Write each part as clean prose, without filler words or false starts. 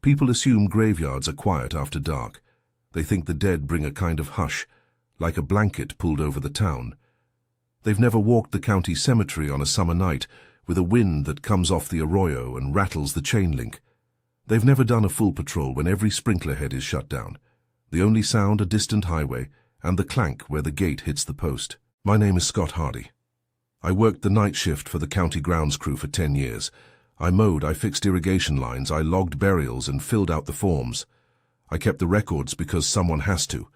People assume graveyards are quiet after dark. They think the dead bring a kind of hush, like a blanket pulled over the town. They've never walked the county cemetery on a summer night with a wind that comes off the arroyo and rattles the chain link. They've never done a full patrol when every sprinkler head is shut down. The only sound a distant highway and the clank where the gate hits the post. My name is Scott Hardy. I worked the night shift for the county grounds crew for 10 years. I mowed, I fixed irrigation lines, I logged burials and filled out the forms. I kept the records because someone has to,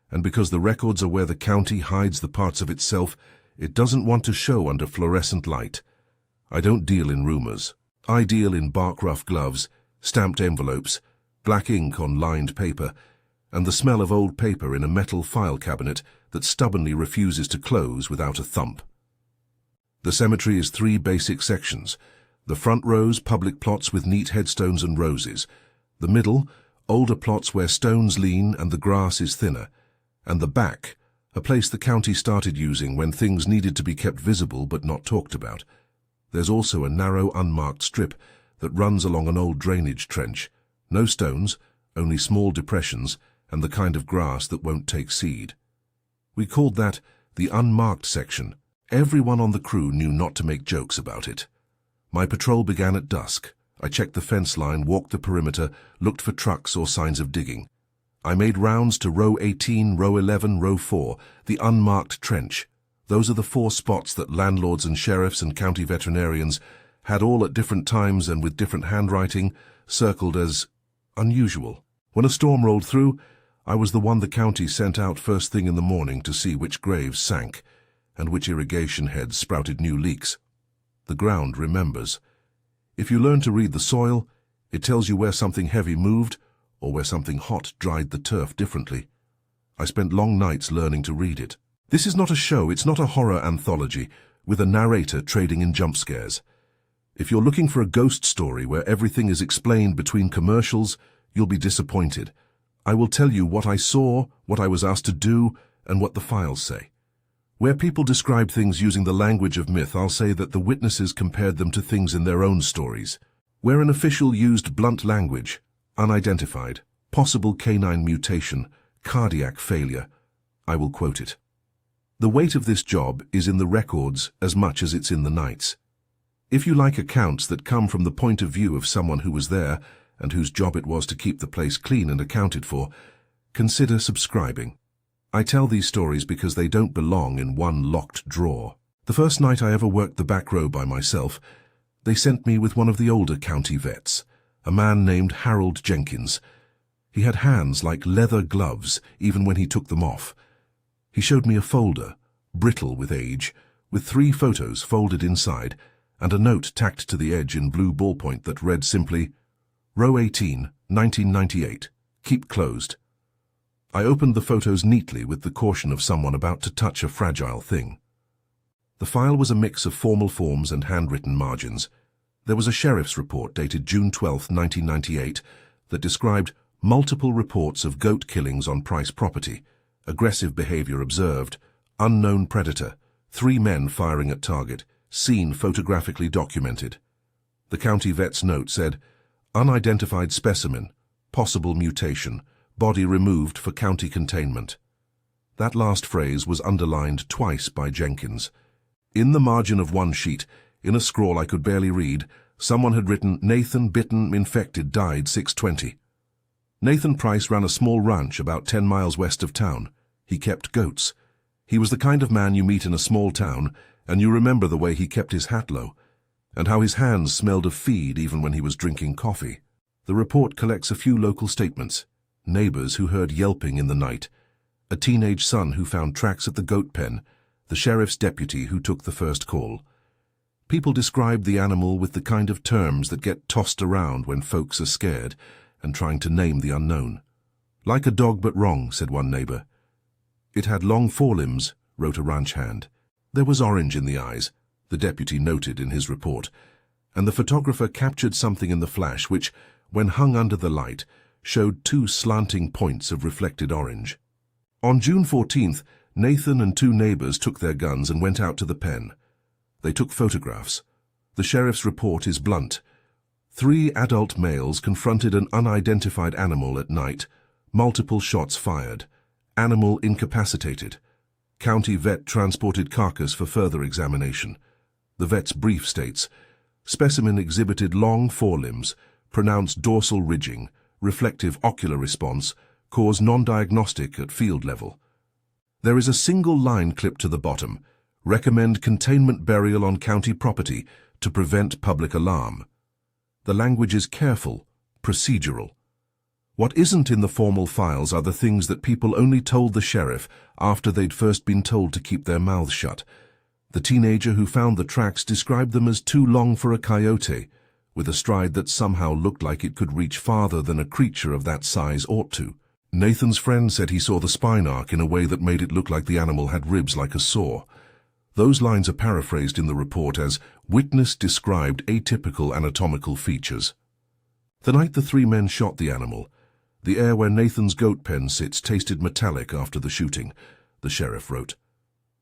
and because the records are where the county hides the parts of itself it doesn't want to show under fluorescent light. I don't deal in rumors. I deal in bark-rough gloves, stamped envelopes, black ink on lined paper, and the smell of old paper in a metal file cabinet that stubbornly refuses to close without a thump. The cemetery is 3 basic sections. The front rows, public plots with neat headstones and roses. The middle, older plots where stones lean and the grass is thinner. And the back, a place the county started using when things needed to be kept visible but not talked about. There's also a narrow, unmarked strip that runs along an old drainage trench. No stones, only small depressions, and the kind of grass that won't take seed. We called that the unmarked section. Everyone on the crew knew not to make jokes about it. My patrol began at dusk. I checked the fence line, walked the perimeter, looked for trucks or signs of digging. I made rounds to row 18, row 11, row 4, the unmarked trench. Those are the 4 spots that landlords and sheriffs and county veterinarians had all at different times and with different handwriting, circled as unusual. When a storm rolled through, I was the one the county sent out first thing in the morning to see which graves sank and which irrigation heads sprouted new leaks. The ground remembers. If you learn to read the soil, it tells you where something heavy moved or where something hot dried the turf differently. I spent long nights learning to read it. This is not a show, it's not a horror anthology with a narrator trading in jump scares. If you're looking for a ghost story where everything is explained between commercials, you'll be disappointed. I will tell you what I saw, what I was asked to do, and what the files say. Where people describe things using the language of myth, I'll say that the witnesses compared them to things in their own stories. Where an official used blunt language, unidentified, possible canine mutation, cardiac failure, I will quote it. The weight of this job is in the records as much as it's in the nights. If you like accounts that come from the point of view of someone who was there and whose job it was to keep the place clean and accounted for, consider subscribing. I tell these stories because they don't belong in one locked drawer. The first night I ever worked the back row by myself, they sent me with one of the older county vets, a man named Harold Jenkins. He had hands like leather gloves even when he took them off. He showed me a folder, brittle with age, with 3 photos folded inside and a note tacked to the edge in blue ballpoint that read simply, Row 18, 1998. Keep closed. I opened the photos neatly with the caution of someone about to touch a fragile thing. The file was a mix of formal forms and handwritten margins. There was a sheriff's report dated June 12, 1998, that described multiple reports of goat killings on Price property, aggressive behavior observed, unknown predator, 3 men firing at target, scene photographically documented. The county vet's note said, unidentified specimen, possible mutation, body removed for county containment. That last phrase was underlined twice by Jenkins. In the margin of one sheet, in a scrawl I could barely read, someone had written, Nathan bitten, infected, died 6:20. Nathan Price ran a small ranch about 10 miles west of town. He kept goats. He was the kind of man you meet in a small town, and you remember the way he kept his hat low, and how his hands smelled of feed even when he was drinking coffee. The report collects a few local statements. Neighbors who heard yelping in the night, a teenage son who found tracks at the goat pen, the sheriff's deputy who took the first call. People described the animal with the kind of terms that get tossed around when folks are scared and trying to name the unknown. Like a dog but wrong, said one neighbor. It had long forelimbs, wrote a ranch hand. There was orange in the eyes, the deputy noted in his report, and the photographer captured something in the flash which, when hung under the light, showed 2 slanting points of reflected orange. On June 14th, Nathan and 2 neighbors took their guns and went out to the pen. They took photographs. The sheriff's report is blunt. 3 adult males confronted an unidentified animal at night. Multiple shots fired. Animal incapacitated. County vet transported carcass for further examination. The vet's brief states, specimen exhibited long forelimbs, pronounced dorsal ridging, reflective ocular response, cause non-diagnostic at field level. There is a single line clipped to the bottom, recommend containment burial on county property to prevent public alarm. The language is careful, procedural. What isn't in the formal files are the things that people only told the sheriff after they'd first been told to keep their mouths shut. The teenager who found the tracks described them as too long for a coyote, with a stride that somehow looked like it could reach farther than a creature of that size ought to. Nathan's friend said he saw the spine arc in a way that made it look like the animal had ribs like a saw. Those lines are paraphrased in the report as, "Witness described atypical anatomical features." The night the 3 men shot the animal, the air where Nathan's goat pen sits tasted metallic after the shooting, the sheriff wrote.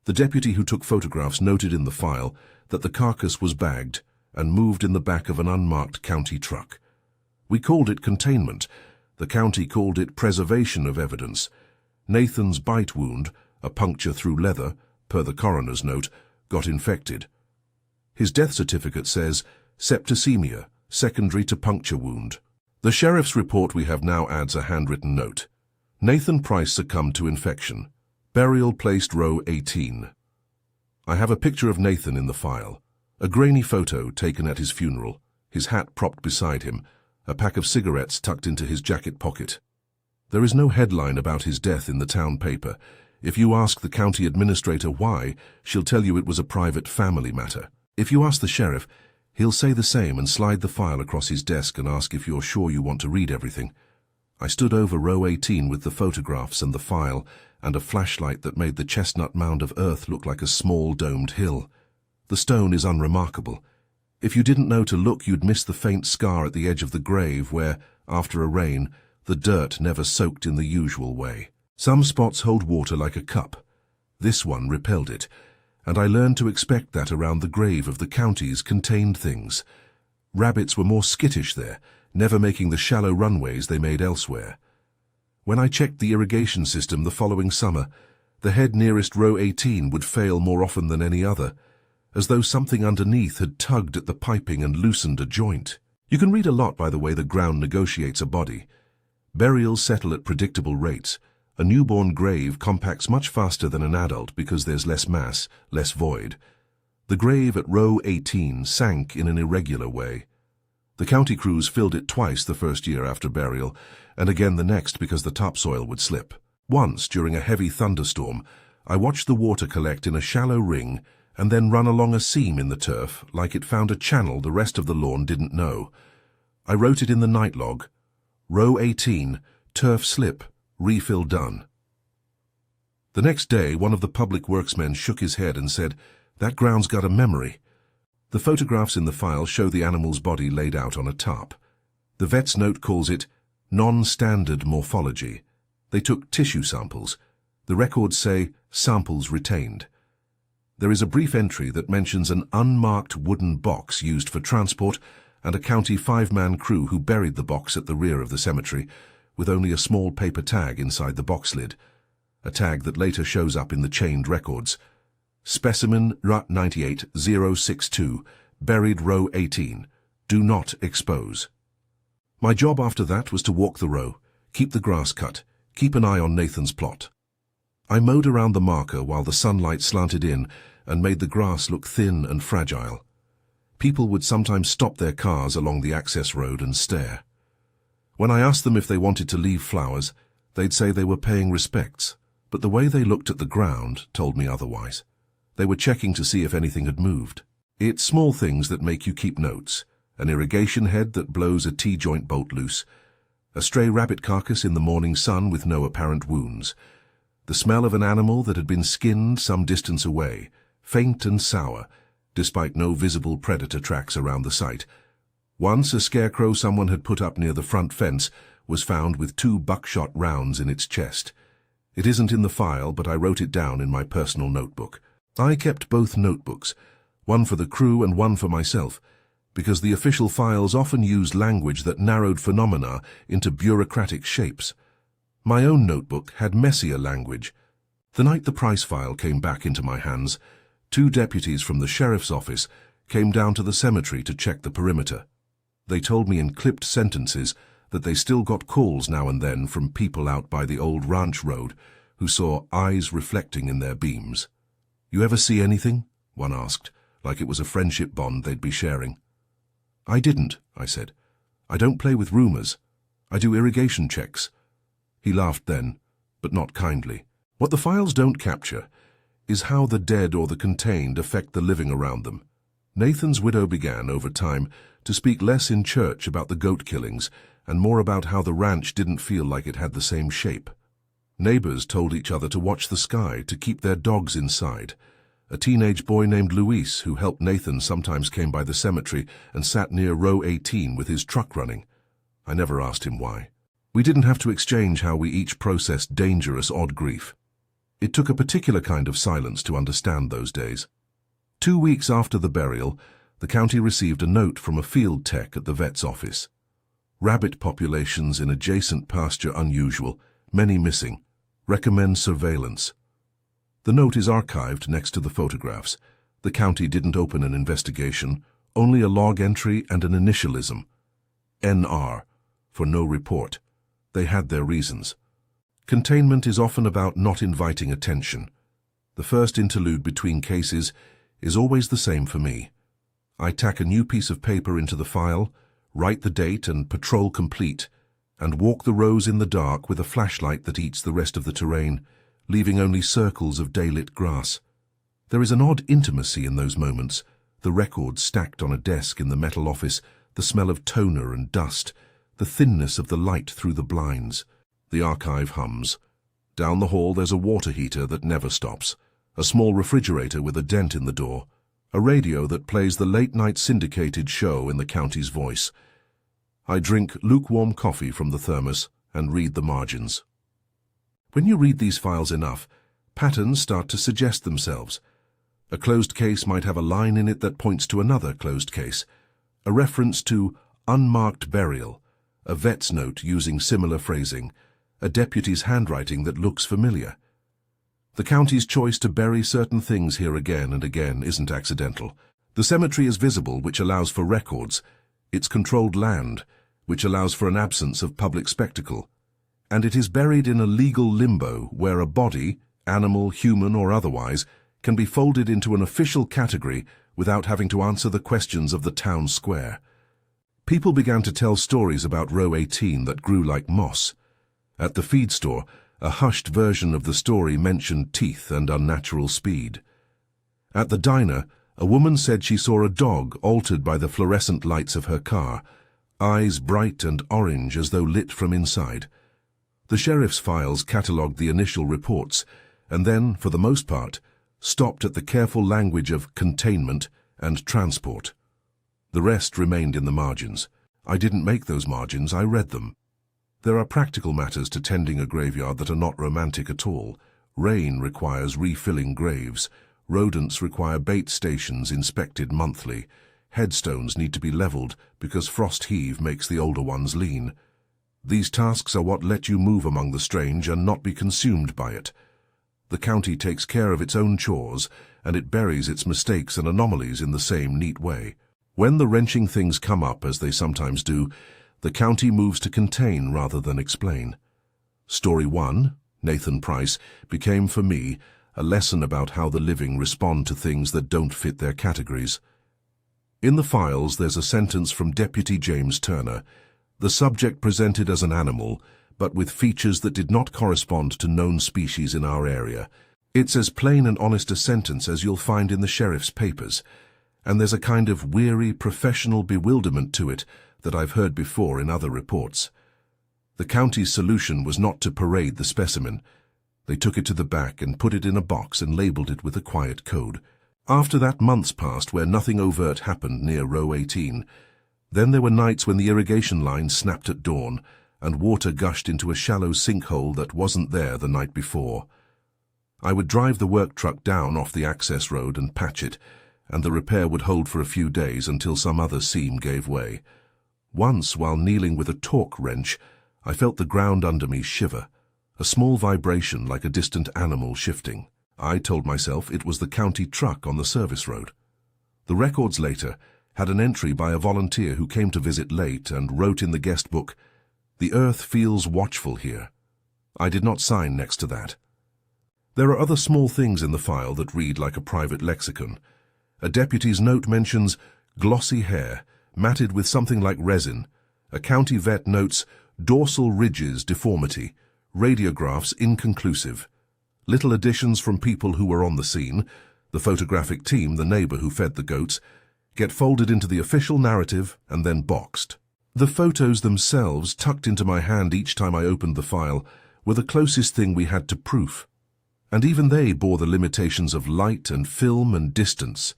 The deputy who took photographs noted in the file that the carcass was bagged and moved in the back of an unmarked county truck. We called it containment. The county called it preservation of evidence. Nathan's bite wound, a puncture through leather, per the coroner's note, got infected. His death certificate says septicemia, secondary to puncture wound. The sheriff's report we have now adds a handwritten note. Nathan Price succumbed to infection. Burial placed row 18. I have a picture of Nathan in the file. A grainy photo taken at his funeral, his hat propped beside him, a pack of cigarettes tucked into his jacket pocket. There is no headline about his death in the town paper. If you ask the county administrator why, she'll tell you it was a private family matter. If you ask the sheriff, he'll say the same and slide the file across his desk and ask if you're sure you want to read everything. I stood over row 18 with the photographs and the file and a flashlight that made the chestnut mound of earth look like a small domed hill. The stone is unremarkable. If you didn't know to look, you'd miss the faint scar at the edge of the grave where, after a rain, the dirt never soaked in the usual way. Some spots hold water like a cup. This one repelled it, and I learned to expect that around the grave of the county's contained things. Rabbits were more skittish there, never making the shallow runways they made elsewhere. When I checked the irrigation system the following summer, the head nearest row 18 would fail more often than any other, as though something underneath had tugged at the piping and loosened a joint. You can read a lot by the way the ground negotiates a body. Burials settle at predictable rates. A newborn grave compacts much faster than an adult because there's less mass, less void. The grave at row 18 sank in an irregular way. The county crews filled it twice the first year after burial, and again the next because the topsoil would slip. Once, during a heavy thunderstorm, I watched the water collect in a shallow ring and then run along a seam in the turf like it found a channel the rest of the lawn didn't know. I wrote it in the night log. Row 18, turf slip, refill done. The next day, one of the public works men shook his head and said, "That ground's got a memory." The photographs in the file show the animal's body laid out on a tarp. The vet's note calls it non-standard morphology. They took tissue samples. The records say samples retained. There is a brief entry that mentions an unmarked wooden box used for transport and a county 5-man crew who buried the box at the rear of the cemetery, with only a small paper tag inside the box lid, a tag that later shows up in the chained records. Specimen RUT 98062, buried row 18. Do not expose. My job after that was to walk the row, keep the grass cut, keep an eye on Nathan's plot. I mowed around the marker while the sunlight slanted in and made the grass look thin and fragile. People would sometimes stop their cars along the access road and stare. When I asked them if they wanted to leave flowers, they'd say they were paying respects, but the way they looked at the ground told me otherwise. They were checking to see if anything had moved. It's small things that make you keep notes. An irrigation head that blows a T-joint bolt loose. A stray rabbit carcass in the morning sun with no apparent wounds. The smell of an animal that had been skinned some distance away, faint and sour, despite no visible predator tracks around the site. Once a scarecrow someone had put up near the front fence was found with 2 buckshot rounds in its chest. It isn't in the file, but I wrote it down in my personal notebook. I kept both notebooks, one for the crew and one for myself, because the official files often used language that narrowed phenomena into bureaucratic shapes. My own notebook had messier language. The night the Price file came back into my hands, 2 deputies from the sheriff's office came down to the cemetery to check the perimeter. They told me in clipped sentences that they still got calls now and then from people out by the old ranch road who saw eyes reflecting in their beams. "You ever see anything?" one asked, like it was a friendship bond they'd be sharing. "I didn't," I said. "I don't play with rumors. I do irrigation checks." He laughed then, but not kindly. What the files don't capture is how the dead or the contained affect the living around them. Nathan's widow began, over time, to speak less in church about the goat killings and more about how the ranch didn't feel like it had the same shape. Neighbors told each other to watch the sky, to keep their dogs inside. A teenage boy named Luis, who helped Nathan, sometimes came by the cemetery and sat near row 18 with his truck running. I never asked him why. We didn't have to exchange how we each processed dangerous, odd grief. It took a particular kind of silence to understand those days. 2 weeks after the burial, the county received a note from a field tech at the vet's office. Rabbit populations in adjacent pasture unusual, many missing. Recommend surveillance. The note is archived next to the photographs. The county didn't open an investigation, only a log entry and an initialism. NR, for no report. They had their reasons. Containment is often about not inviting attention. The first interlude between cases is always the same for me. I tack a new piece of paper into the file, write the date and patrol complete, and walk the rows in the dark with a flashlight that eats the rest of the terrain, leaving only circles of daylit grass. There is an odd intimacy in those moments, the records stacked on a desk in the metal office, the smell of toner and dust, the thinness of the light through the blinds. The archive hums. Down the hall there's a water heater that never stops, a small refrigerator with a dent in the door, a radio that plays the late-night syndicated show in the county's voice. I drink lukewarm coffee from the thermos and read the margins. When you read these files enough, patterns start to suggest themselves. A closed case might have a line in it that points to another closed case, a reference to unmarked burial, a vet's note using similar phrasing, a deputy's handwriting that looks familiar. The county's choice to bury certain things here again and again isn't accidental. The cemetery is visible, which allows for records. It's controlled land, which allows for an absence of public spectacle. And it is buried in a legal limbo where a body, animal, human or otherwise, can be folded into an official category without having to answer the questions of the town square. People began to tell stories about row 18 that grew like moss. At the feed store, a hushed version of the story mentioned teeth and unnatural speed. At the diner, a woman said she saw a dog altered by the fluorescent lights of her car, eyes bright and orange as though lit from inside. The sheriff's files catalogued the initial reports, and then, for the most part, stopped at the careful language of containment and transport. The rest remained in the margins. I didn't make those margins, I read them. There are practical matters to tending a graveyard that are not romantic at all. Rain requires refilling graves. Rodents require bait stations inspected monthly. Headstones need to be leveled because frost heave makes the older ones lean. These tasks are what let you move among the strange and not be consumed by it. The county takes care of its own chores, and it buries its mistakes and anomalies in the same neat way. When the wrenching things come up, as they sometimes do, the county moves to contain rather than explain. Story 1, Nathan Price, became for me a lesson about how the living respond to things that don't fit their categories. In the files there's a sentence from Deputy James Turner. The subject presented as an animal, but with features that did not correspond to known species in our area. It's as plain and honest a sentence as you'll find in the sheriff's papers, and there's a kind of weary professional bewilderment to it that I've heard before in other reports. The county's solution was not to parade the specimen. They took it to the back and put it in a box and labeled it with a quiet code. After that, months passed where nothing overt happened near row 18. Then there were nights when the irrigation line snapped at dawn and water gushed into a shallow sinkhole that wasn't there the night before. I would drive the work truck down off the access road and patch it, and the repair would hold for a few days until some other seam gave way. Once, while kneeling with a torque wrench, I felt the ground under me shiver, a small vibration like a distant animal shifting. I told myself it was the county truck on the service road. The records later had an entry by a volunteer who came to visit late and wrote in the guest book, "The earth feels watchful here." I did not sign next to that. There are other small things in the file that read like a private lexicon. A deputy's note mentions glossy hair, matted with something like resin. A county vet notes dorsal ridges deformity, radiographs inconclusive. Little additions from people who were on the scene, the photographic team, the neighbor who fed the goats, get folded into the official narrative and then boxed. The photos themselves, tucked into my hand each time I opened the file, were the closest thing we had to proof. And even they bore the limitations of light and film and distance.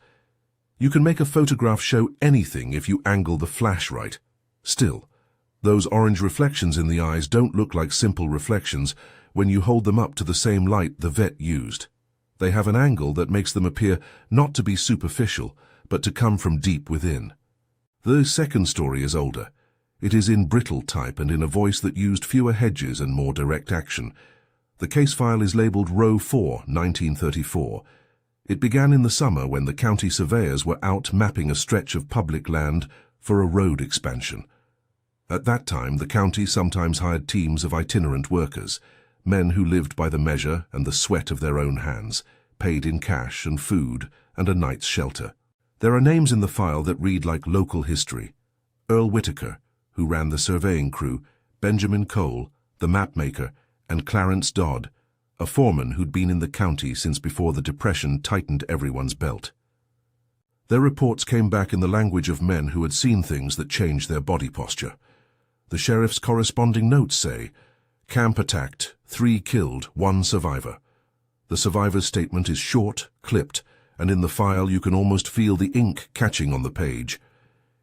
You can make a photograph show anything if you angle the flash right. Still, those orange reflections in the eyes don't look like simple reflections when you hold them up to the same light the vet used. They have an angle that makes them appear not to be superficial, but to come from deep within. The second story is older. It is in brittle type and in a voice that used fewer hedges and more direct action. The case file is labeled Row 4, 1934. It began in the summer when the county surveyors were out mapping a stretch of public land for a road expansion. At that time, the county sometimes hired teams of itinerant workers, men who lived by the measure and the sweat of their own hands, paid in cash and food and a night's shelter. There are names in the file that read like local history. Earl Whitaker, who ran the surveying crew, Benjamin Cole, the mapmaker, and Clarence Dodd, a foreman who'd been in the county since before the Depression tightened everyone's belt. Their reports came back in the language of men who had seen things that changed their body posture. The sheriff's corresponding notes say, "Camp attacked, 3 killed, 1 survivor." The survivor's statement is short, clipped, and in the file you can almost feel the ink catching on the page.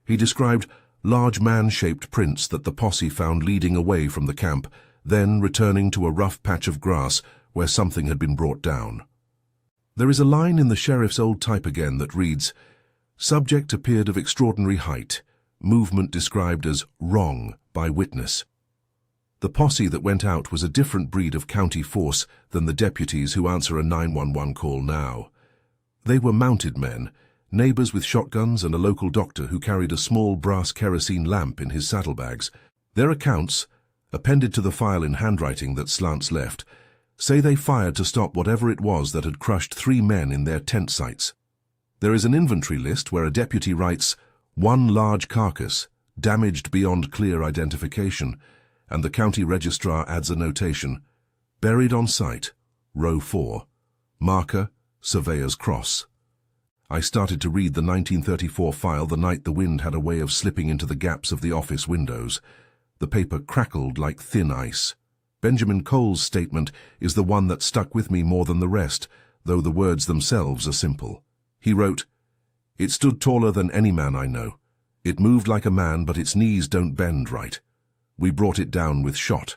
He described large man-shaped prints that the posse found leading away from the camp, then returning to a rough patch of grass where something had been brought down. There is a line in the sheriff's old type again that reads, "Subject appeared of extraordinary height, movement described as wrong by witness." The posse that went out was a different breed of county force than the deputies who answer a 911 call now. They were mounted men, neighbors with shotguns and a local doctor who carried a small brass kerosene lamp in his saddlebags. Their accounts, appended to the file in handwriting that slants left, say they fired to stop whatever it was that had crushed 3 men in their tent sites. There is an inventory list where a deputy writes, "1 large carcass, damaged beyond clear identification," and the county registrar adds a notation, "Buried on site, Row 4, marker, Surveyor's Cross." I started to read the 1934 file the night the wind had a way of slipping into the gaps of the office windows. The paper crackled like thin ice. Benjamin Cole's statement is the one that stuck with me more than the rest, though the words themselves are simple. He wrote, "It stood taller than any man I know. It moved like a man, but its knees don't bend right. We brought it down with shot."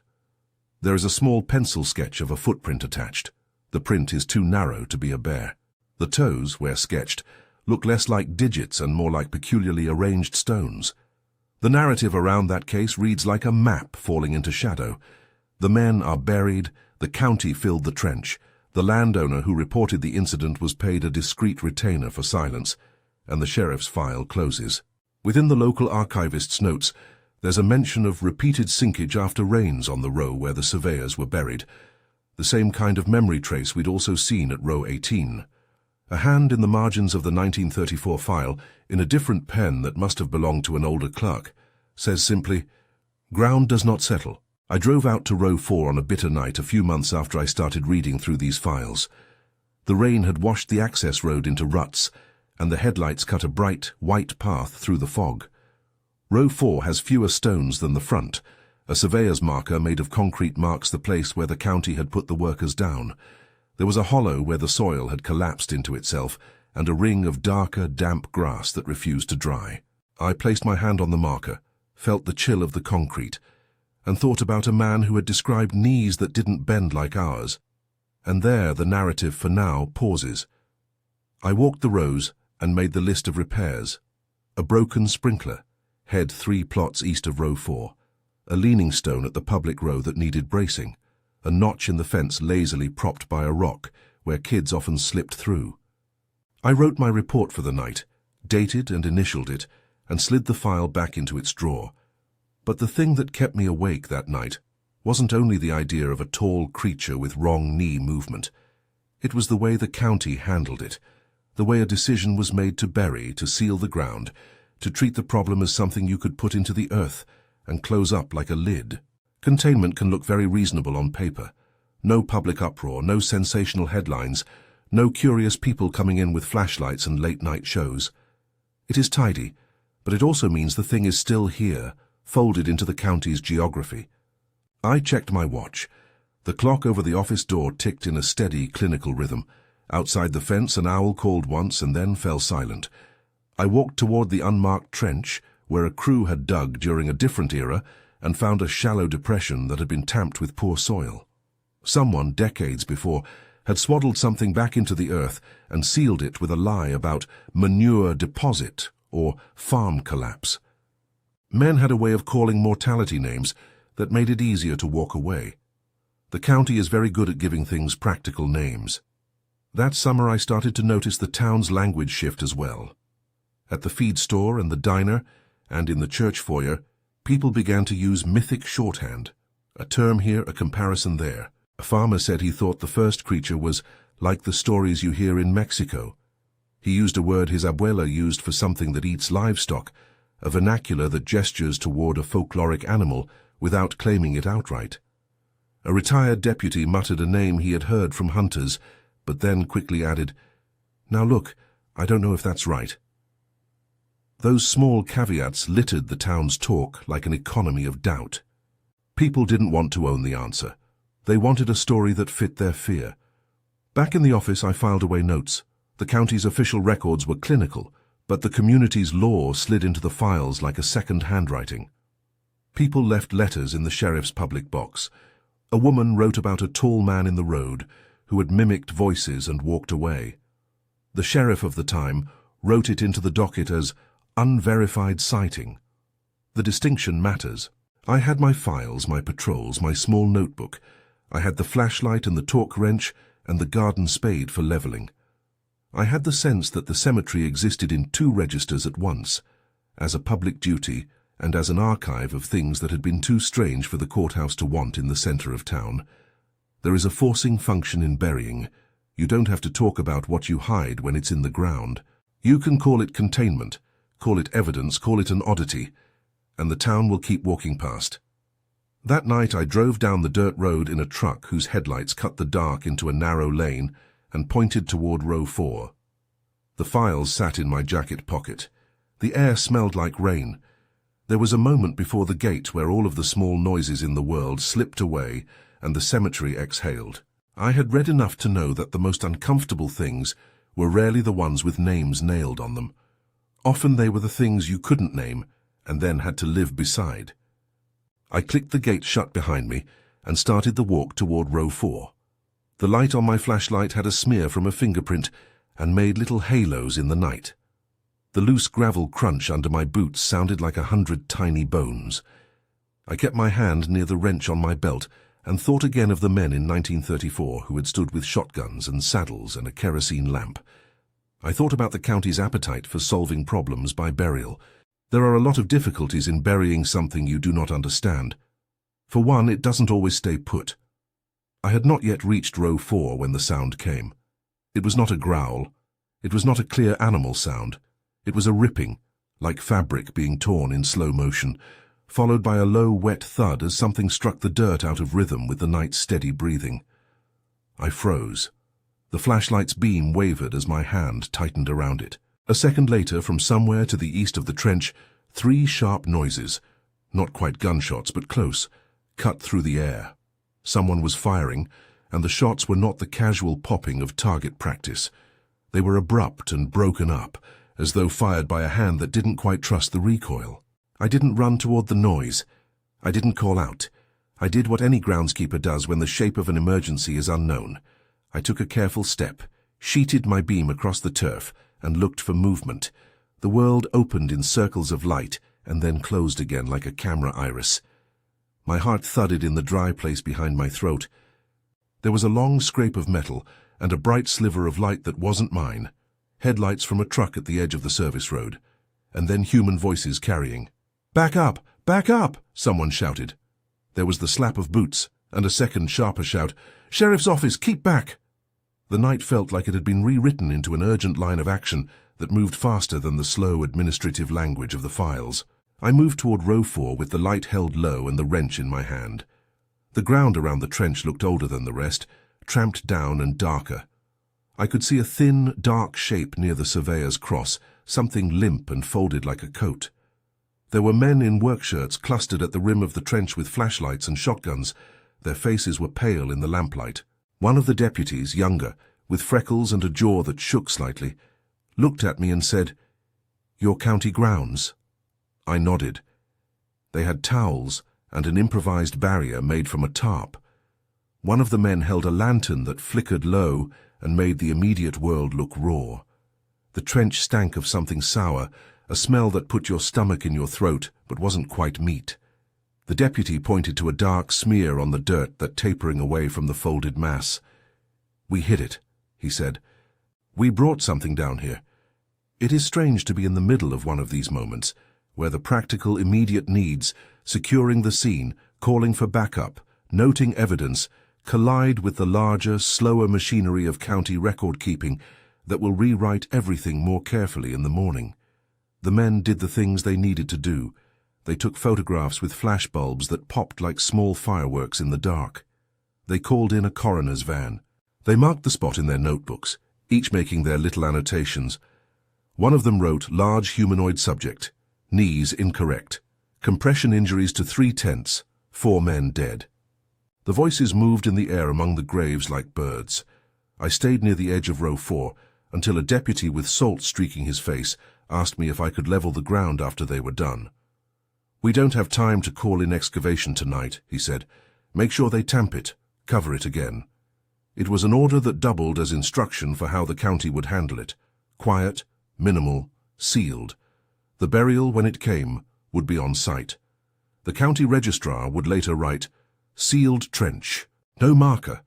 There is a small pencil sketch of a footprint attached. The print is too narrow to be a bear. The toes, where sketched, look less like digits and more like peculiarly arranged stones. The narrative around that case reads like a map falling into shadow. The men are buried, the county filled the trench, the landowner who reported the incident was paid a discreet retainer for silence, and the sheriff's file closes. Within the local archivist's notes, there's a mention of repeated sinkage after rains on the row where the surveyors were buried, the same kind of memory trace we'd also seen at row 18. A hand in the margins of the 1934 file, in a different pen that must have belonged to an older clerk, says simply, "Ground does not settle. I drove out to row 4 on a bitter night a few months after I started reading through these files. The rain had washed the access road into ruts, and the headlights cut a bright, white path through the fog. Row 4 has fewer stones than the front. A surveyor's marker made of concrete marks the place where the county had put the workers down. There was a hollow where the soil had collapsed into itself, and a ring of darker, damp grass that refused to dry. I placed my hand on the marker, felt the chill of the concrete, and thought about a man who had described knees that didn't bend like ours. And there the narrative for now pauses. I walked the rows and made the list of repairs. A broken sprinkler, head 3 plots east of row 4, a leaning stone at the public row that needed bracing, a notch in the fence lazily propped by a rock where kids often slipped through. I wrote my report for the night, dated and initialed it, and slid the file back into its drawer. But the thing that kept me awake that night wasn't only the idea of a tall creature with wrong knee movement. It was the way the county handled it, the way a decision was made to bury, to seal the ground, to treat the problem as something you could put into the earth and close up like a lid. Containment can look very reasonable on paper. No public uproar, no sensational headlines, no curious people coming in with flashlights and late-night shows. It is tidy, but it also means the thing is still here, folded into the county's geography. I checked my watch. The clock over the office door ticked in a steady, clinical rhythm. Outside the fence, an owl called once and then fell silent. I walked toward the unmarked trench, where a crew had dug during a different era, and found a shallow depression that had been tamped with poor soil. Someone, decades before, had swaddled something back into the earth and sealed it with a lie about manure deposit or farm collapse. Men had a way of calling mortality names that made it easier to walk away. The county is very good at giving things practical names. That summer I started to notice the town's language shift as well. At the feed store and the diner, and in the church foyer, people began to use mythic shorthand, a term here, a comparison there. A farmer said he thought the first creature was like the stories you hear in Mexico. He used a word his abuela used for something that eats livestock, a vernacular that gestures toward a folkloric animal without claiming it outright. A retired deputy muttered a name he had heard from hunters, but then quickly added, "Now look, I don't know if that's right." Those small caveats littered the town's talk like an economy of doubt. People didn't want to own the answer. They wanted a story that fit their fear. Back in the office, I filed away notes. The county's official records were clinical, but the community's law slid into the files like a second handwriting. People left letters in the sheriff's public box. A woman wrote about a tall man in the road who had mimicked voices and walked away. The sheriff of the time wrote it into the docket as unverified sighting. The distinction matters. I had my files, my patrols, my small notebook. I had the flashlight and the torque wrench and the garden spade for leveling. I had the sense that the cemetery existed in 2 registers at once, as a public duty and as an archive of things that had been too strange for the courthouse to want in the center of town. There is a forcing function in burying. You don't have to talk about what you hide when it's in the ground. You can call it containment, call it evidence, call it an oddity, and the town will keep walking past. That night I drove down the dirt road in a truck whose headlights cut the dark into a narrow lane and pointed toward row 4. The files sat in my jacket pocket. The air smelled like rain. There was a moment before the gate where all of the small noises in the world slipped away and the cemetery exhaled. I had read enough to know that the most uncomfortable things were rarely the ones with names nailed on them. Often they were the things you couldn't name and then had to live beside. I clicked the gate shut behind me and started the walk toward row 4. The light on my flashlight had a smear from a fingerprint and made little halos in the night. The loose gravel crunch under my boots sounded like 100 tiny bones. I kept my hand near the wrench on my belt and thought again of the men in 1934 who had stood with shotguns and saddles and a kerosene lamp. I thought about the county's appetite for solving problems by burial. There are a lot of difficulties in burying something you do not understand. For one, it doesn't always stay put. I had not yet reached row 4 when the sound came. It was not a growl. It was not a clear animal sound. It was a ripping, like fabric being torn in slow motion, followed by a low, wet thud as something struck the dirt out of rhythm with the night's steady breathing. I froze. The flashlight's beam wavered as my hand tightened around it. A second later, from somewhere to the east of the trench, 3 sharp noises, not quite gunshots but close, cut through the air. Someone was firing, and the shots were not the casual popping of target practice. They were abrupt and broken up, as though fired by a hand that didn't quite trust the recoil. I didn't run toward the noise. I didn't call out. I did what any groundskeeper does when the shape of an emergency is unknown. I took a careful step, sheeted my beam across the turf, and looked for movement. The world opened in circles of light and then closed again like a camera iris. My heart thudded in the dry place behind my throat. There was a long scrape of metal and a bright sliver of light that wasn't mine. Headlights from a truck at the edge of the service road. And then human voices carrying. "Back up! Back up!" someone shouted. There was the slap of boots and a second sharper shout. "Sheriff's office, keep back!" The night felt like it had been rewritten into an urgent line of action that moved faster than the slow administrative language of the files. I moved toward row 4 with the light held low and the wrench in my hand. The ground around the trench looked older than the rest, tramped down and darker. I could see a thin, dark shape near the surveyor's cross, something limp and folded like a coat. There were men in work shirts clustered at the rim of the trench with flashlights and shotguns. Their faces were pale in the lamplight. One of the deputies, younger, with freckles and a jaw that shook slightly, looked at me and said, "Your county grounds?" I nodded. They had towels and an improvised barrier made from a tarp. One of the men held a lantern that flickered low and made the immediate world look raw. The trench stank of something sour, a smell that put your stomach in your throat but wasn't quite meat. The deputy pointed to a dark smear on the dirt that tapering away from the folded mass. "We hid it," he said. "We brought something down here. It is strange to be in the middle of one of these moments, where the practical immediate needs, securing the scene, calling for backup, noting evidence, collide with the larger, slower machinery of county record-keeping that will rewrite everything more carefully in the morning. The men did the things they needed to do. They took photographs with flashbulbs that popped like small fireworks in the dark. They called in a coroner's van. They marked the spot in their notebooks, each making their little annotations. One of them wrote, "Large humanoid subject. Knees incorrect. Compression injuries to 3/10. 4 men dead." The voices moved in the air among the graves like birds. I stayed near the edge of row 4 until a deputy with salt streaking his face asked me if I could level the ground after they were done. "We don't have time to call in excavation tonight," he said. "Make sure they tamp it, cover it again." It was an order that doubled as instruction for how the county would handle it. Quiet, minimal, sealed. The burial, when it came, would be on site. The county registrar would later write, "Sealed trench. No marker."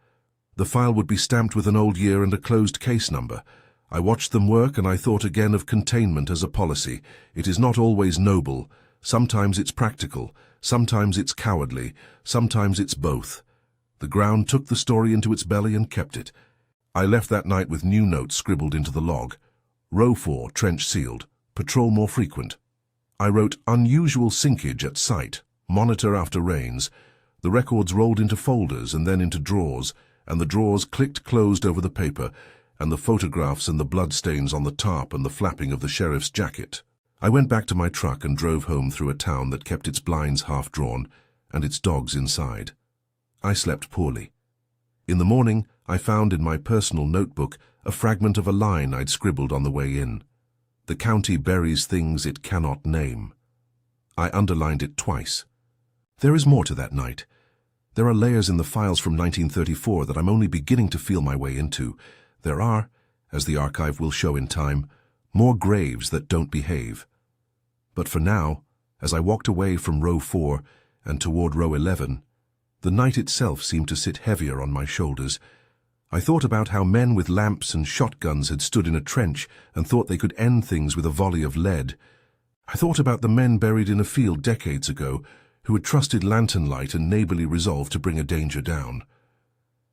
The file would be stamped with an old year and a closed case number. I watched them work and I thought again of containment as a policy. It is not always noble. Sometimes it's practical. Sometimes it's cowardly. Sometimes it's both. The ground took the story into its belly and kept it. I left that night with new notes scribbled into the log. Row 4, trench sealed. Patrol more frequent. I wrote unusual sinkage at site. Monitor after rains. The records rolled into folders and then into drawers, and the drawers clicked closed over the paper, and the photographs and the bloodstains on the tarp and the flapping of the sheriff's jacket. I went back to my truck and drove home through a town that kept its blinds half drawn and its dogs inside. I slept poorly. In the morning, I found in my personal notebook a fragment of a line I'd scribbled on the way in. "The county buries things it cannot name." I underlined it twice. There is more to that night. There are layers in the files from 1934 that I'm only beginning to feel my way into. There are, as the archive will show in time, more graves that don't behave. But for now, as I walked away from row 4 and toward row 11, the night itself seemed to sit heavier on my shoulders. I thought about how men with lamps and shotguns had stood in a trench and thought they could end things with a volley of lead. I thought about the men buried in a field decades ago who had trusted lantern light and neighborly resolve to bring a danger down.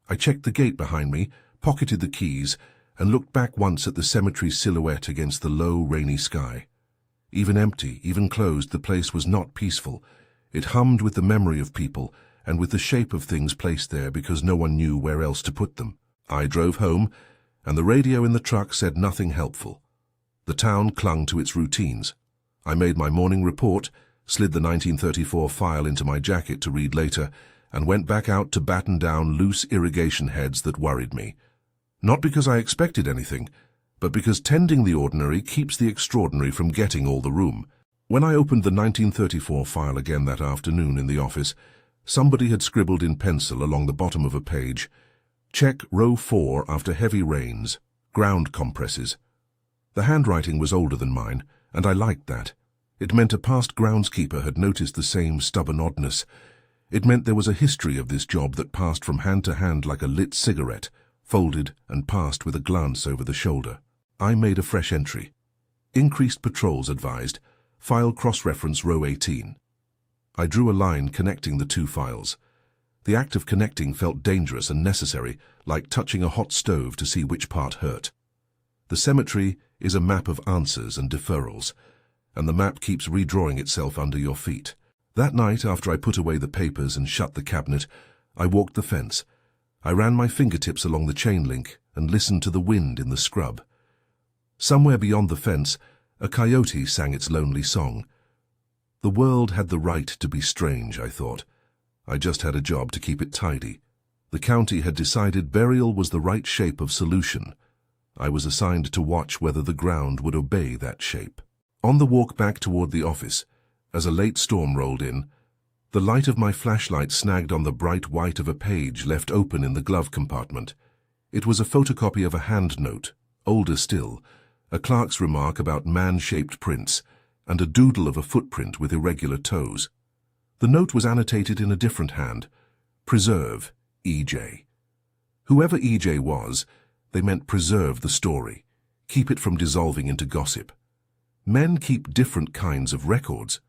I checked the gate behind me, pocketed the keys, and looked back once at the cemetery's silhouette against the low, rainy sky. Even empty, even closed, the place was not peaceful. It hummed with the memory of people and with the shape of things placed there because no one knew where else to put them. I drove home, and the radio in the truck said nothing helpful. The town clung to its routines. I made my morning report, slid the 1934 file into my jacket to read later, and went back out to batten down loose irrigation heads that worried me. Not because I expected anything, but because tending the ordinary keeps the extraordinary from getting all the room. When I opened the 1934 file again that afternoon in the office, somebody had scribbled in pencil along the bottom of a page, "Check row 4 after heavy rains. Ground compresses." The handwriting was older than mine, and I liked that. It meant a past groundskeeper had noticed the same stubborn oddness. It meant there was a history of this job that passed from hand to hand like a lit cigarette, folded and passed with a glance over the shoulder. I made a fresh entry. Increased patrols advised. File cross-reference row 18. I drew a line connecting the two files. The act of connecting felt dangerous and necessary, like touching a hot stove to see which part hurt. The cemetery is a map of answers and deferrals, and the map keeps redrawing itself under your feet. That night, after I put away the papers and shut the cabinet, I walked the fence. I ran my fingertips along the chain link and listened to the wind in the scrub. Somewhere beyond the fence, a coyote sang its lonely song. The world had the right to be strange, I thought. I just had a job to keep it tidy. The county had decided burial was the right shape of solution. I was assigned to watch whether the ground would obey that shape. On the walk back toward the office, as a late storm rolled in, the light of my flashlight snagged on the bright white of a page left open in the glove compartment. It was a photocopy of a hand note, older still, a clerk's remark about man-shaped prints, and a doodle of a footprint with irregular toes. The note was annotated in a different hand, Preserve, E.J. Whoever E.J. was, they meant preserve the story, keep it from dissolving into gossip. Men keep different kinds of records.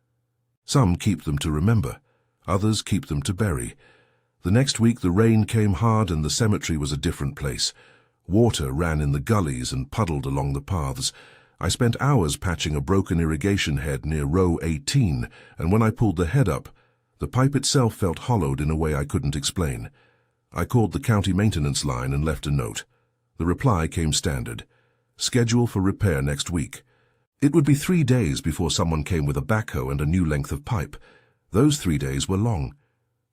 Some keep them to remember, others keep them to bury. The next week the rain came hard and the cemetery was a different place. Water ran in the gullies and puddled along the paths. I spent hours patching a broken irrigation head near row 18, and when I pulled the head up, the pipe itself felt hollowed in a way I couldn't explain. I called the county maintenance line and left a note. The reply came standard. Schedule for repair next week. It would be 3 days before someone came with a backhoe and a new length of pipe. Those 3 days were long.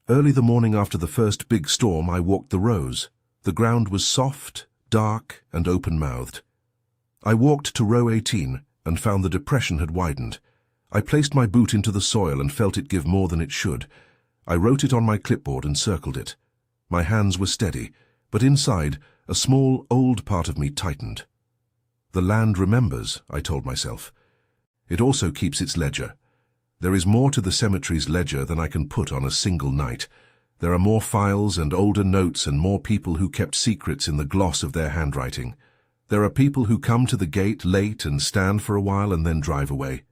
Early the morning after the first big storm, I walked the rows. The ground was soft, dark, and open-mouthed. I walked to row 18 and found the depression had widened. I placed my boot into the soil and felt it give more than it should. I wrote it on my clipboard and circled it. My hands were steady, but inside, a small, old part of me tightened. The land remembers, I told myself. It also keeps its ledger. There is more to the cemetery's ledger than I can put on a single night. There are more files and older notes and more people who kept secrets in the gloss of their handwriting. There are people who come to the gate late and stand for a while and then drive away.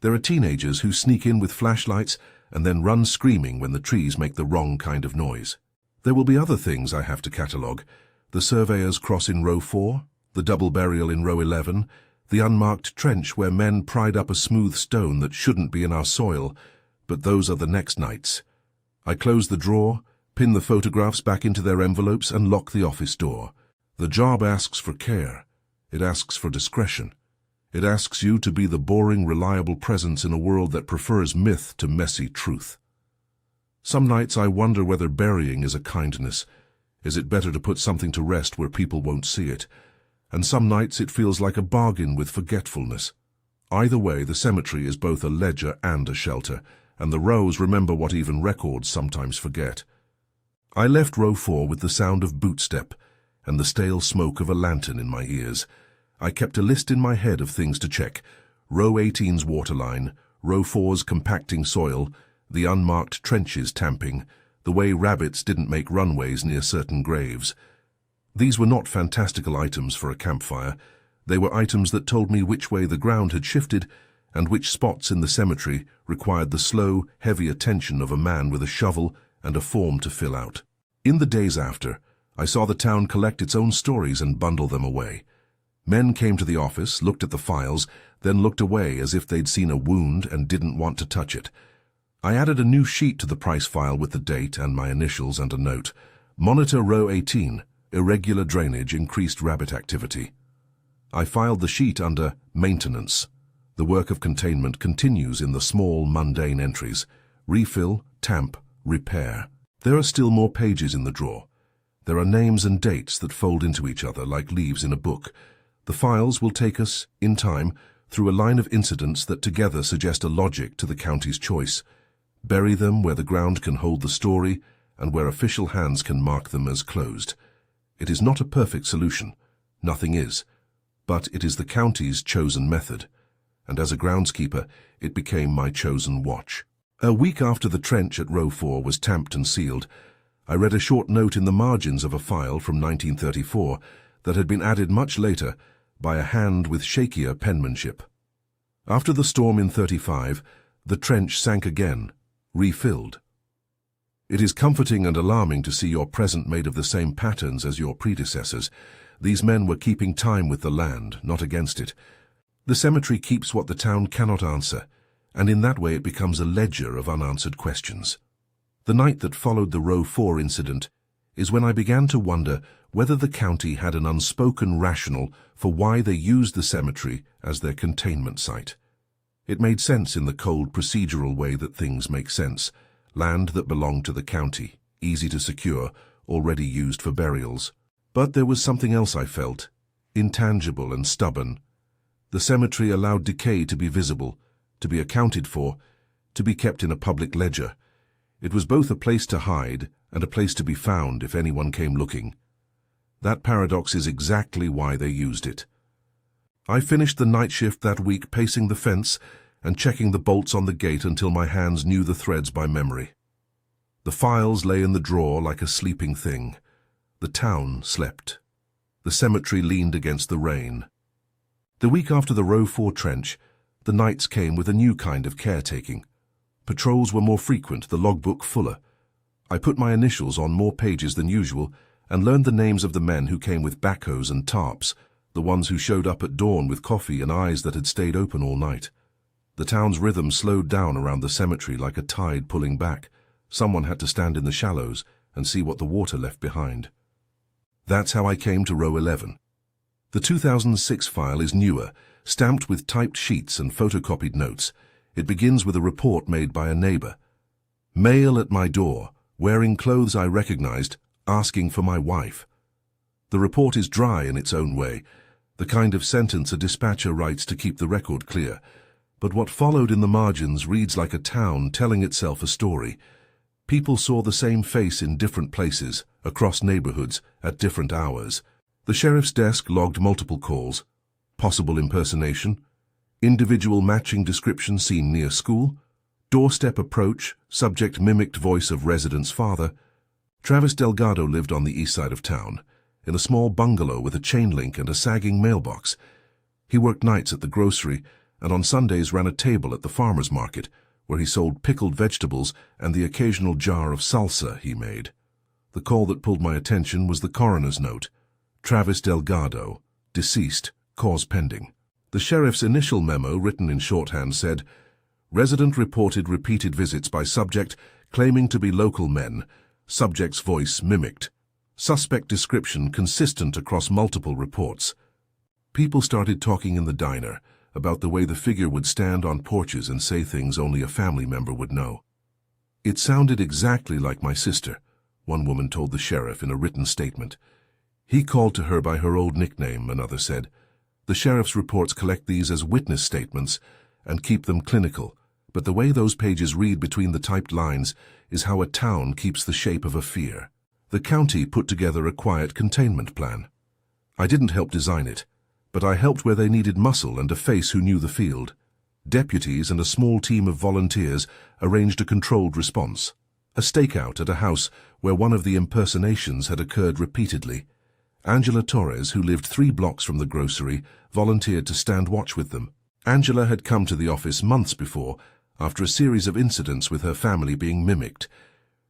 There are teenagers who sneak in with flashlights and then run screaming when the trees make the wrong kind of noise. There will be other things I have to catalogue. The surveyor's cross in row 4, the double burial in row 11, the unmarked trench where men pried up a smooth stone that shouldn't be in our soil, but those are the next nights. I close the drawer, pin the photographs back into their envelopes and lock the office door. The job asks for care. It asks for discretion. It asks you to be the boring, reliable presence in a world that prefers myth to messy truth. Some nights I wonder whether burying is a kindness. Is it better to put something to rest where people won't see it? And some nights it feels like a bargain with forgetfulness. Either way, the cemetery is both a ledger and a shelter, and the rows remember what even records sometimes forget. I left row 4 with the sound of bootstep and the stale smoke of a lantern in my ears. I kept a list in my head of things to check. Row 18's waterline, row 4's compacting soil, the unmarked trenches tamping, the way rabbits didn't make runways near certain graves. These were not fantastical items for a campfire. They were items that told me which way the ground had shifted and which spots in the cemetery required the slow, heavy attention of a man with a shovel and a form to fill out. In the days after, I saw the town collect its own stories and bundle them away. Men came to the office, looked at the files, then looked away as if they'd seen a wound and didn't want to touch it. I added a new sheet to the price file with the date and my initials and a note. Monitor row 18, irregular drainage, increased rabbit activity. I filed the sheet under maintenance. The work of containment continues in the small, mundane entries. Refill, tamp, repair. There are still more pages in the drawer. There are names and dates that fold into each other like leaves in a book. The files will take us, in time, through a line of incidents that together suggest a logic to the county's choice. Bury them where the ground can hold the story and where official hands can mark them as closed. It is not a perfect solution. Nothing is. But it is the county's chosen method, and as a groundskeeper, it became my chosen watch. A week after the trench at Row 4 was tamped and sealed, I read a short note in the margins of a file from 1934 that had been added much later by a hand with shakier penmanship. After the storm in 35, the trench sank again, refilled. It is comforting and alarming to see your present made of the same patterns as your predecessors. These men were keeping time with the land, not against it. The cemetery keeps what the town cannot answer, and in that way it becomes a ledger of unanswered questions. The night that followed the Row 4 incident is when I began to wonder whether the county had an unspoken rationale for why they used the cemetery as their containment site. It made sense in the cold procedural way that things make sense. Land that belonged to the county, easy to secure, already used for burials. But there was something else I felt, intangible and stubborn. The cemetery allowed decay to be visible, to be accounted for, to be kept in a public ledger. It was both a place to hide and a place to be found if anyone came looking. That paradox is exactly why they used it. I finished the night shift that week pacing the fence and checking the bolts on the gate until my hands knew the threads by memory. The files lay in the drawer like a sleeping thing. The town slept. The cemetery leaned against the rain. The week after the Row 4 trench, the nights came with a new kind of caretaking. Patrols were more frequent, the logbook fuller. I put my initials on more pages than usual and learned the names of the men who came with backhoes and tarps, the ones who showed up at dawn with coffee and eyes that had stayed open all night. The town's rhythm slowed down around the cemetery like a tide pulling back. Someone had to stand in the shallows and see what the water left behind. That's how I came to Row 11. The 2006 file is newer, stamped with typed sheets and photocopied notes. It begins with a report made by a neighbor. Male at my door, wearing clothes I recognized, asking for my wife. The report is dry in its own way, the kind of sentence a dispatcher writes to keep the record clear. But what followed in the margins reads like a town telling itself a story. People saw the same face in different places, across neighborhoods, at different hours. The sheriff's desk logged multiple calls, possible impersonation, individual matching description seen near school, doorstep approach, subject mimicked voice of resident's father. Travis Delgado lived on the east side of town, in a small bungalow with a chain link and a sagging mailbox. He worked nights at the grocery, and on Sundays ran a table at the farmer's market, where he sold pickled vegetables and the occasional jar of salsa he made. The call that pulled my attention was the coroner's note. Travis Delgado, deceased, cause pending. The sheriff's initial memo, written in shorthand, said, "Resident reported repeated visits by subject claiming to be local men. Subject's voice mimicked. Suspect description consistent across multiple reports." People started talking in the diner about the way the figure would stand on porches and say things only a family member would know. "It sounded exactly like my sister," one woman told the sheriff in a written statement. "He called to her by her old nickname," another said. "The sheriff's reports collect these as witness statements and keep them clinical, but the way those pages read between the typed lines is how a town keeps the shape of a fear." The county put together a quiet containment plan. I didn't help design it, but I helped where they needed muscle and a face who knew the field. Deputies and a small team of volunteers arranged a controlled response. A stakeout at a house where one of the impersonations had occurred repeatedly. Angela Torres, who lived 3 blocks from the grocery, volunteered to stand watch with them. Angela had come to the office months before, after a series of incidents with her family being mimicked.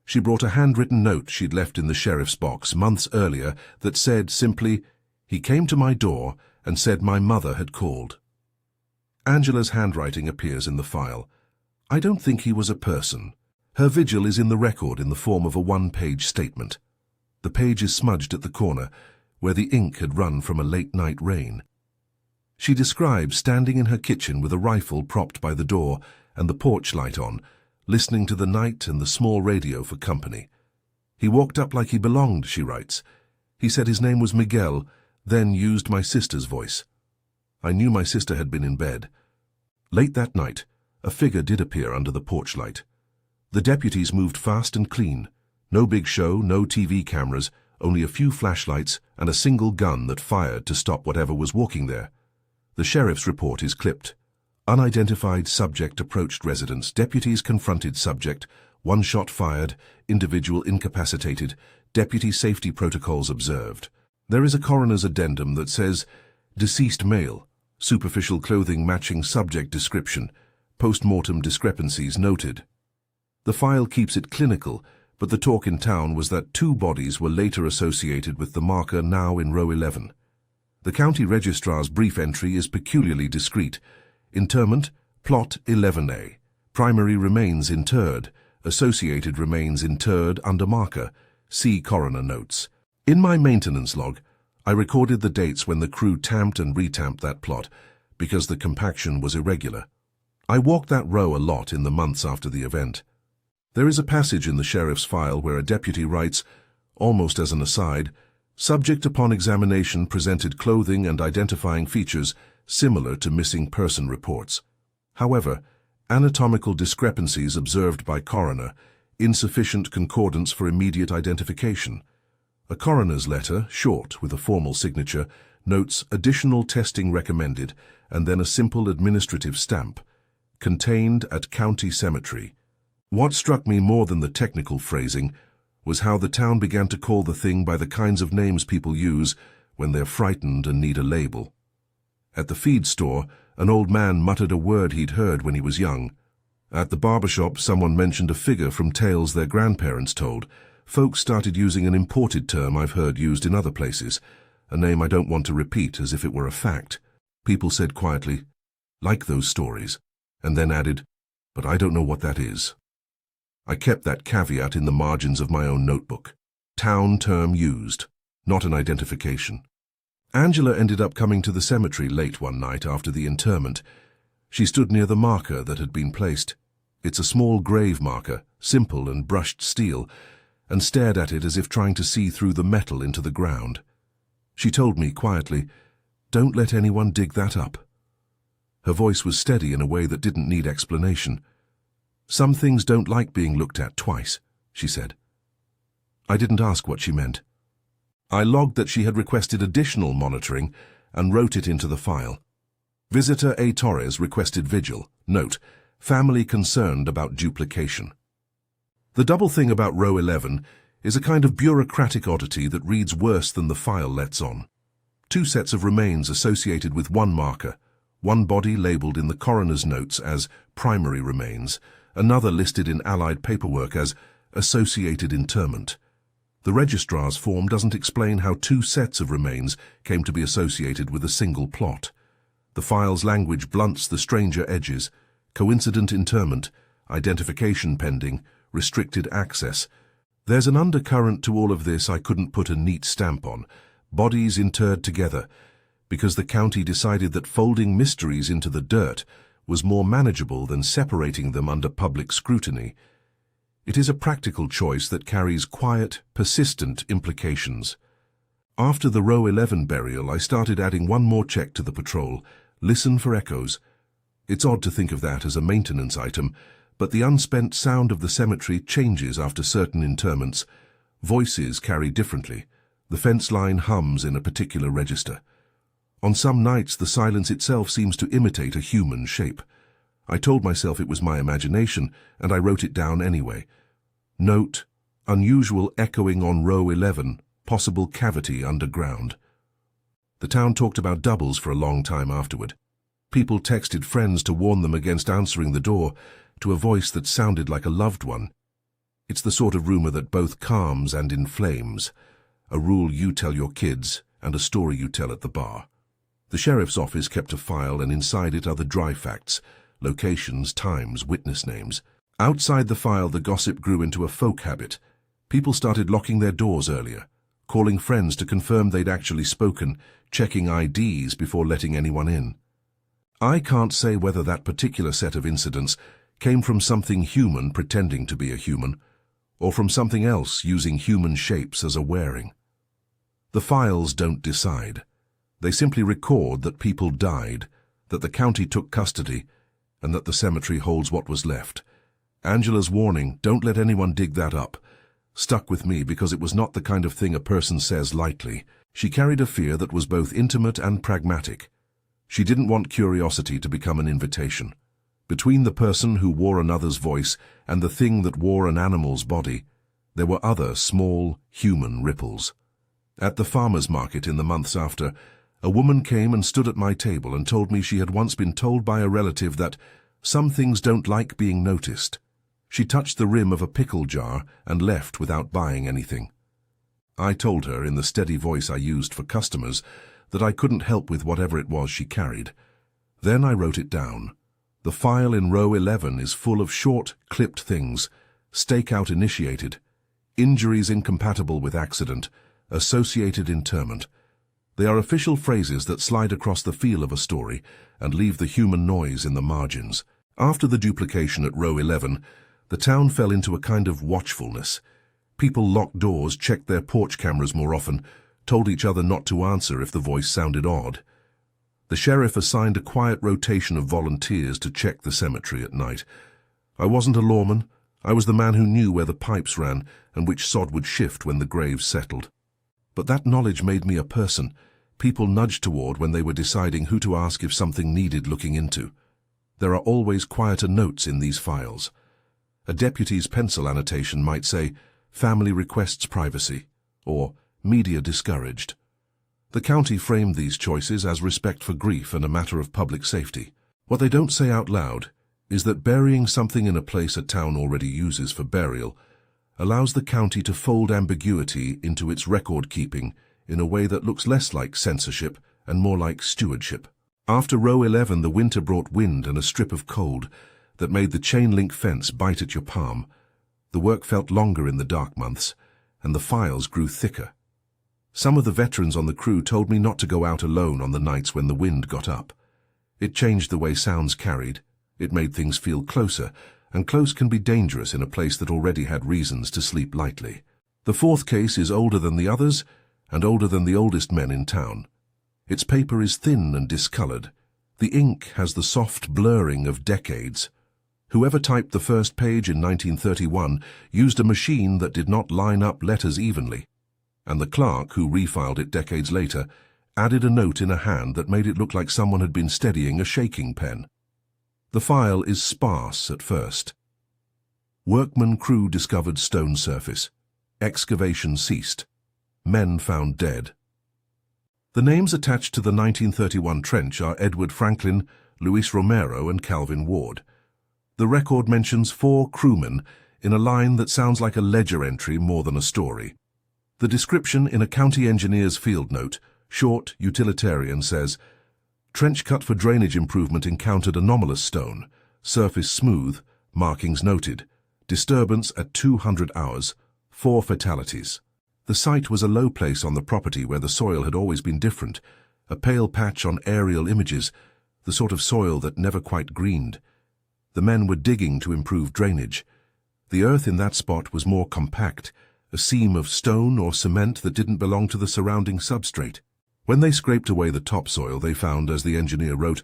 She brought a handwritten note she'd left in the sheriff's box months earlier that said simply, "He came to my door and said my mother had called." Angela's handwriting appears in the file. I don't think he was a person. Her vigil is in the record in the form of a 1-page statement. The page is smudged at the corner, where the ink had run from a late-night rain. She describes standing in her kitchen with a rifle propped by the door and the porch light on, listening to the night and the small radio for company. "He walked up like he belonged," she writes. "He said his name was Miguel, then used my sister's voice. I knew my sister had been in bed." Late that night, a figure did appear under the porch light. The deputies moved fast and clean. No big show, no TV cameras, only a few flashlights and a single gun that fired to stop whatever was walking there. The sheriff's report is clipped. Unidentified subject approached residence. Deputies confronted subject. One shot fired. Individual incapacitated. Deputy safety protocols observed. There is a coroner's addendum that says, deceased male, superficial clothing matching subject description, post-mortem discrepancies noted. The file keeps it clinical, but the talk in town was that 2 bodies were later associated with the marker now in row 11. The county registrar's brief entry is peculiarly discreet. Interment, plot 11A. Primary remains interred. Associated remains interred under marker. See coroner notes. In my maintenance log, I recorded the dates when the crew tamped and retamped that plot, because the compaction was irregular. I walked that row a lot in the months after the event. There is a passage in the sheriff's file where a deputy writes, almost as an aside, subject upon examination presented clothing and identifying features similar to missing person reports. However, anatomical discrepancies observed by coroner, insufficient concordance for immediate identification. A coroner's letter, short with a formal signature, notes additional testing recommended and then a simple administrative stamp. Contained at county cemetery. What struck me more than the technical phrasing was how the town began to call the thing by the kinds of names people use when they're frightened and need a label. At the feed store, an old man muttered a word he'd heard when he was young. At the barbershop, someone mentioned a figure from tales their grandparents told. Folks started using an imported term I've heard used in other places, a name I don't want to repeat as if it were a fact. People said quietly, like those stories, and then added, but I don't know what that is. I kept that caveat in the margins of my own notebook. Town term used, not an identification. Angela ended up coming to the cemetery late one night after the interment. She stood near the marker that had been placed. It's a small grave marker, simple and brushed steel, and stared at it as if trying to see through the metal into the ground. She told me quietly, "Don't let anyone dig that up." Her voice was steady in a way that didn't need explanation. "Some things don't like being looked at twice," she said. I didn't ask what she meant. I logged that she had requested additional monitoring and wrote it into the file. Visitor A. Torres requested vigil. Note, family concerned about duplication. The double thing about row 11 is a kind of bureaucratic oddity that reads worse than the file lets on. 2 sets of remains associated with one marker, one body labelled in the coroner's notes as primary remains, another listed in allied paperwork as associated interment. The registrar's form doesn't explain how 2 sets of remains came to be associated with a single plot. The file's language blunts the stranger edges: coincident interment, identification pending, restricted access. There's an undercurrent to all of this I couldn't put a neat stamp on. Bodies interred together, because the county decided that folding mysteries into the dirt was more manageable than separating them under public scrutiny. It is a practical choice that carries quiet, persistent implications. After the row 11 burial, I started adding one more check to the patrol: listen for echoes. It's odd to think of that as a maintenance item, but the unspent sound of the cemetery changes after certain interments. Voices carry differently. The fence line hums in a particular register. On some nights, the silence itself seems to imitate a human shape. I told myself it was my imagination, and I wrote it down anyway. Note, unusual echoing on row 11, possible cavity underground. The town talked about doubles for a long time afterward. People texted friends to warn them against answering the door to a voice that sounded like a loved one. It's the sort of rumor that both calms and inflames, a rule you tell your kids and a story you tell at the bar. The sheriff's office kept a file, and inside it are the dry facts: locations, times, witness names. Outside the file, the gossip grew into a folk habit. People started locking their doors earlier, calling friends to confirm they'd actually spoken, checking IDs before letting anyone in. I can't say whether that particular set of incidents came from something human pretending to be a human, or from something else using human shapes as a wearing. The files don't decide. They simply record that people died, that the county took custody, and that the cemetery holds what was left. Angela's warning, "Don't let anyone dig that up," stuck with me because it was not the kind of thing a person says lightly. She carried a fear that was both intimate and pragmatic. She didn't want curiosity to become an invitation. Between the person who wore another's voice and the thing that wore an animal's body, there were other small, human ripples. At the farmer's market in the months after, a woman came and stood at my table and told me she had once been told by a relative that some things don't like being noticed. She touched the rim of a pickle jar and left without buying anything. I told her, in the steady voice I used for customers, that I couldn't help with whatever it was she carried. Then I wrote it down. The file in row 11 is full of short, clipped things: stakeout initiated, injuries incompatible with accident, associated interment. They are official phrases that slide across the feel of a story and leave the human noise in the margins. After the duplication at row 11, the town fell into a kind of watchfulness. People locked doors, checked their porch cameras more often, told each other not to answer if the voice sounded odd. The sheriff assigned a quiet rotation of volunteers to check the cemetery at night. I wasn't a lawman. I was the man who knew where the pipes ran and which sod would shift when the graves settled. But that knowledge made me a person people nudged toward when they were deciding who to ask if something needed looking into. There are always quieter notes in these files. A deputy's pencil annotation might say, "Family requests privacy," or "Media discouraged." The county framed these choices as respect for grief and a matter of public safety. What they don't say out loud is that burying something in a place a town already uses for burial allows the county to fold ambiguity into its record-keeping in a way that looks less like censorship and more like stewardship. After row 11, the winter brought wind and a strip of cold that made the chain-link fence bite at your palm. The work felt longer in the dark months, and the files grew thicker. Some of the veterans on the crew told me not to go out alone on the nights when the wind got up. It changed the way sounds carried. It made things feel closer, and close can be dangerous in a place that already had reasons to sleep lightly. The fourth case is older than the others, and older than the oldest men in town. Its paper is thin and discolored. The ink has the soft blurring of decades. Whoever typed the first page in 1931 used a machine that did not line up letters evenly, and the clerk who refiled it decades later added a note in a hand that made it look like someone had been steadying a shaking pen. The file is sparse at first. Workman crew discovered stone surface. Excavation ceased. Men found dead. The names attached to the 1931 trench are Edward Franklin, Luis Romero, and Calvin Ward. The record mentions 4 crewmen in a line that sounds like a ledger entry more than a story. The description in a county engineer's field note, short, utilitarian, says, "Trench cut for drainage improvement encountered anomalous stone. Surface smooth. Markings noted. Disturbance at 200 hours. 4 fatalities." The site was a low place on the property where the soil had always been different, a pale patch on aerial images, the sort of soil that never quite greened. The men were digging to improve drainage. The earth in that spot was more compact, a seam of stone or cement that didn't belong to the surrounding substrate. When they scraped away the topsoil, they found, as the engineer wrote,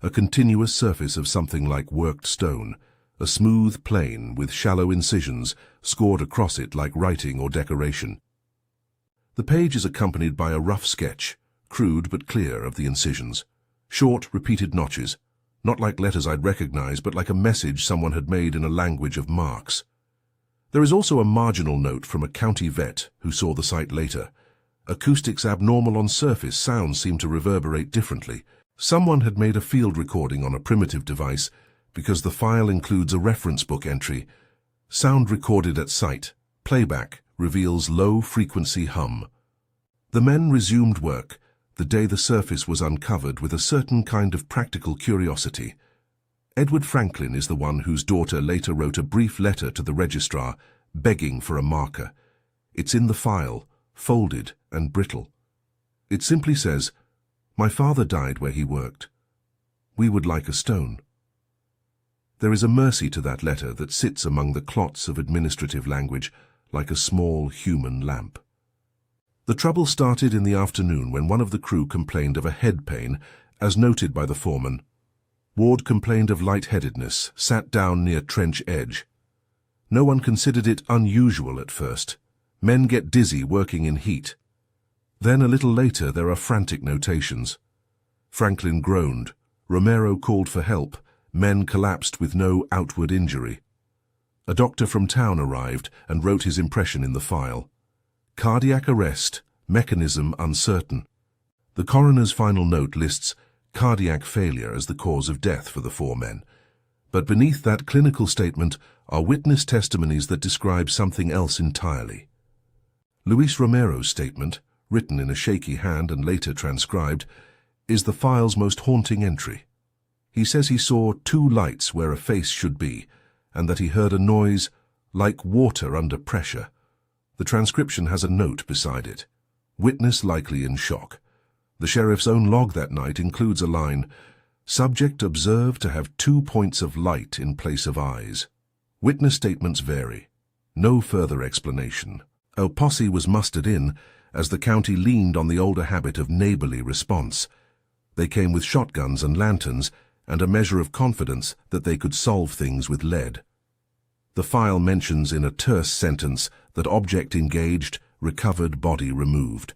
a continuous surface of something like worked stone, a smooth plane with shallow incisions scored across it like writing or decoration. The page is accompanied by a rough sketch, crude but clear, of the incisions. Short, repeated notches, not like letters I'd recognize, but like a message someone had made in a language of marks. There is also a marginal note from a county vet who saw the site later. Acoustics abnormal on surface, sounds seem to reverberate differently. Someone had made a field recording on a primitive device because the file includes a reference book entry. Sound recorded at site. Playback reveals low-frequency hum. The men resumed work the day the surface was uncovered with a certain kind of practical curiosity. Edward Franklin is the one whose daughter later wrote a brief letter to the registrar begging for a marker. It's in the file, folded and brittle. It simply says, "My father died where he worked. We would like a stone." There is a mercy to that letter that sits among the clots of administrative language like a small human lamp. The trouble started in the afternoon when one of the crew complained of a head pain, as noted by the foreman. Ward complained of lightheadedness, sat down near trench edge. No one considered it unusual at first. Men get dizzy working in heat. Then a little later there are frantic notations. Franklin groaned. Romero called for help. Men collapsed with no outward injury. A doctor from town arrived and wrote his impression in the file. Cardiac arrest, mechanism uncertain. The coroner's final note lists cardiac failure as the cause of death for the 4 men. But beneath that clinical statement are witness testimonies that describe something else entirely. Luis Romero's statement, written in a shaky hand and later transcribed, is the file's most haunting entry. He says he saw 2 lights where a face should be, and that he heard a noise like water under pressure. The transcription has a note beside it. Witness likely in shock. The sheriff's own log that night includes a line, "Subject observed to have 2 points of light in place of eyes." Witness statements vary. No further explanation. A posse was mustered in as the county leaned on the older habit of neighborly response. They came with shotguns and lanterns and a measure of confidence that they could solve things with lead. The file mentions in a terse sentence that object engaged, recovered, body removed.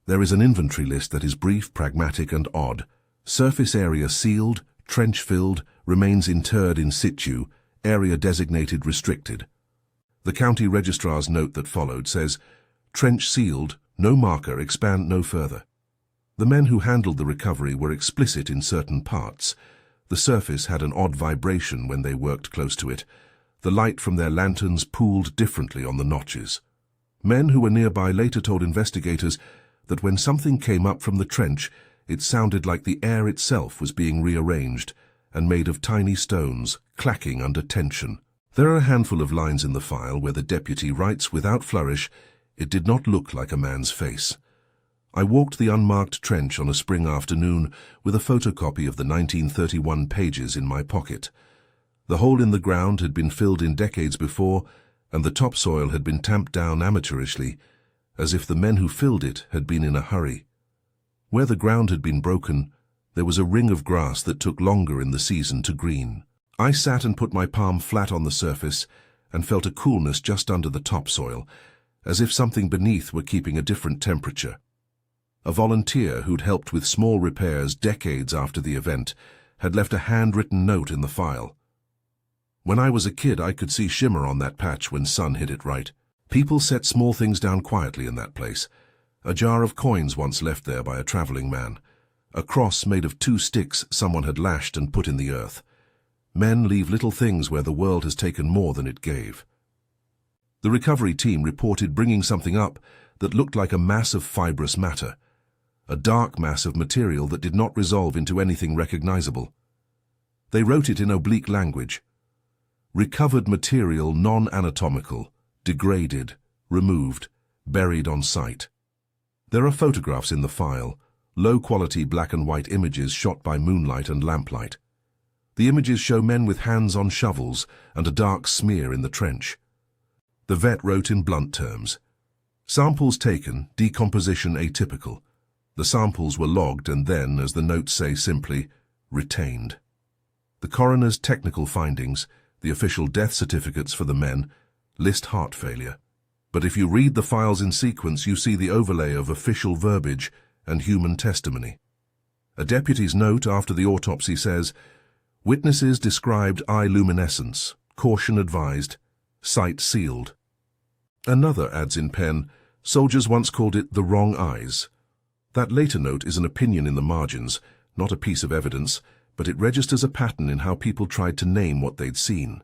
There is an inventory list that is brief, pragmatic, and odd. Surface area sealed, trench filled, remains interred in situ, area designated restricted. The county registrar's note that followed says, "Trench sealed, no marker, expand no further." The men who handled the recovery were explicit in certain parts. The surface had an odd vibration when they worked close to it. The light from their lanterns pooled differently on the notches. Men who were nearby later told investigators that when something came up from the trench, it sounded like the air itself was being rearranged and made of tiny stones, clacking under tension. There are a handful of lines in the file where the deputy writes without flourish, "It did not look like a man's face." I walked the unmarked trench on a spring afternoon with a photocopy of the 1931 pages in my pocket. The hole in the ground had been filled in decades before, and the topsoil had been tamped down amateurishly, as if the men who filled it had been in a hurry. Where the ground had been broken, there was a ring of grass that took longer in the season to green. I sat and put my palm flat on the surface and felt a coolness just under the topsoil, as if something beneath were keeping a different temperature. A volunteer who'd helped with small repairs decades after the event had left a handwritten note in the file. "When I was a kid, I could see shimmer on that patch when sun hit it right. People set small things down quietly in that place. A jar of coins once left there by a traveling man. A cross made of 2 sticks someone had lashed and put in the earth. Men leave little things where the world has taken more than it gave." The recovery team reported bringing something up that looked like a mass of fibrous matter. A dark mass of material that did not resolve into anything recognizable. They wrote it in oblique language. "Recovered material non-anatomical, degraded, removed, buried on site." There are photographs in the file, low-quality black and white images shot by moonlight and lamplight. The images show men with hands on shovels and a dark smear in the trench. The vet wrote in blunt terms, "Samples taken, decomposition atypical." The samples were logged and then, as the notes say simply, retained. The coroner's technical findings, the official death certificates for the men, list heart failure. But if you read the files in sequence, you see the overlay of official verbiage and human testimony. A deputy's note after the autopsy says, "Witnesses described eye luminescence, caution advised, sight sealed." Another adds in pen, "Soldiers once called it the wrong eyes." That later note is an opinion in the margins, not a piece of evidence, but it registers a pattern in how people tried to name what they'd seen.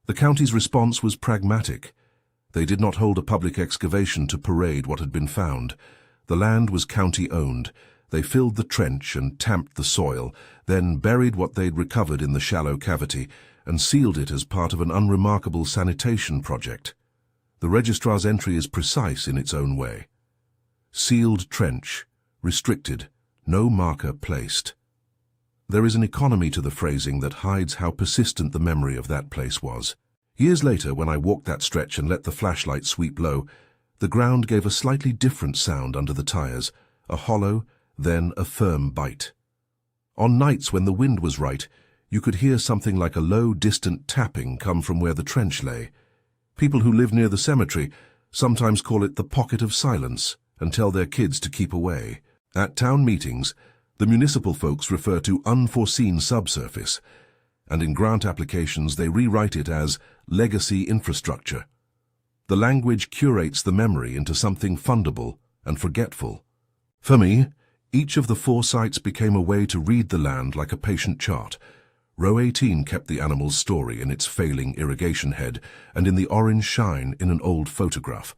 The county's response was pragmatic. They did not hold a public excavation to parade what had been found. The land was county-owned. They filled the trench and tamped the soil, then buried what they'd recovered in the shallow cavity and sealed it as part of an unremarkable sanitation project. The registrar's entry is precise in its own way. Sealed trench, restricted, no marker placed. There is an economy to the phrasing that hides how persistent the memory of that place was. Years later, when I walked that stretch and let the flashlight sweep low, the ground gave a slightly different sound under the tires, a hollow, then a firm bite. On nights when the wind was right, you could hear something like a low, distant tapping come from where the trench lay. People who live near the cemetery sometimes call it the pocket of silence and tell their kids to keep away. At town meetings, the municipal folks refer to unforeseen subsurface, and in grant applications they rewrite it as legacy infrastructure. The language curates the memory into something fundable and forgetful. For me, each of the 4 sites became a way to read the land like a patient chart. Row 18 kept the animal's story in its failing irrigation head and in the orange shine in an old photograph.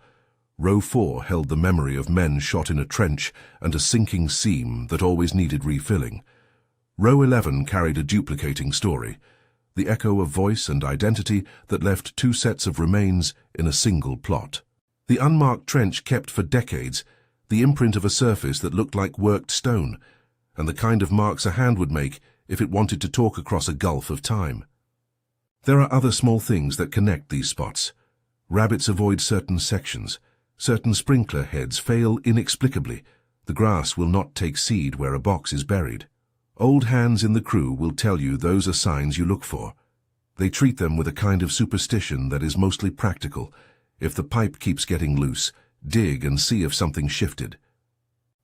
Row 4 held the memory of men shot in a trench and a sinking seam that always needed refilling. Row 11 carried a duplicating story, the echo of voice and identity that left 2 sets of remains in a single plot. The unmarked trench kept for decades the imprint of a surface that looked like worked stone, and the kind of marks a hand would make if it wanted to talk across a gulf of time. There are other small things that connect these spots. Rabbits avoid certain sections. Certain sprinkler heads fail inexplicably. The grass will not take seed where a box is buried. Old hands in the crew will tell you those are signs you look for. They treat them with a kind of superstition that is mostly practical. If the pipe keeps getting loose, dig and see if something shifted.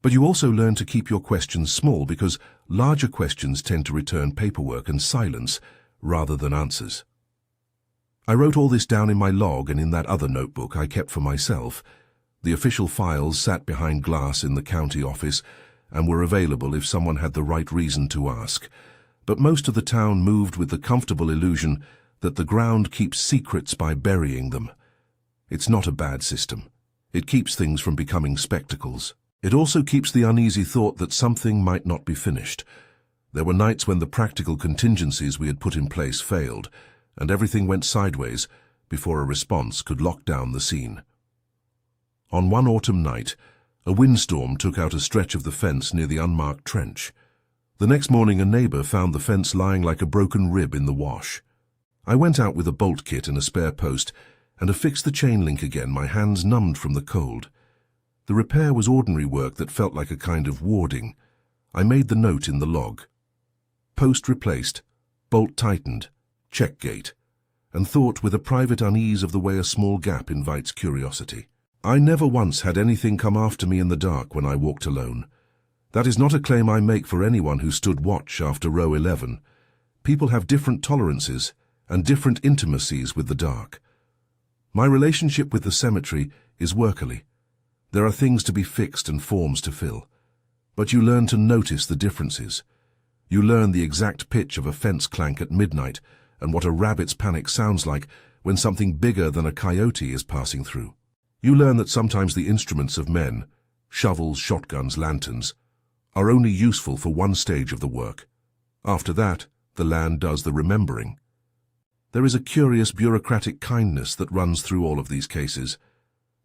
But you also learn to keep your questions small because larger questions tend to return paperwork and silence rather than answers. I wrote all this down in my log and in that other notebook I kept for myself. The official files sat behind glass in the county office and were available if someone had the right reason to ask. But most of the town moved with the comfortable illusion that the ground keeps secrets by burying them. It's not a bad system. It keeps things from becoming spectacles. It also keeps the uneasy thought that something might not be finished. There were nights when the practical contingencies we had put in place failed, and everything went sideways before a response could lock down the scene. On one autumn night, a windstorm took out a stretch of the fence near the unmarked trench. The next morning, a neighbor found the fence lying like a broken rib in the wash. I went out with a bolt kit and a spare post and affixed the chain link again, my hands numbed from the cold. The repair was ordinary work that felt like a kind of warding. I made the note in the log. Post replaced, bolt tightened, check gate, and thought with a private unease of the way a small gap invites curiosity. I never once had anything come after me in the dark when I walked alone. That is not a claim I make for anyone who stood watch after row 11. People have different tolerances and different intimacies with the dark. My relationship with the cemetery is workily. There are things to be fixed and forms to fill. But you learn to notice the differences. You learn the exact pitch of a fence clank at midnight and what a rabbit's panic sounds like when something bigger than a coyote is passing through. You learn that sometimes the instruments of men, shovels, shotguns, lanterns, are only useful for one stage of the work. After that, the land does the remembering. There is a curious bureaucratic kindness that runs through all of these cases.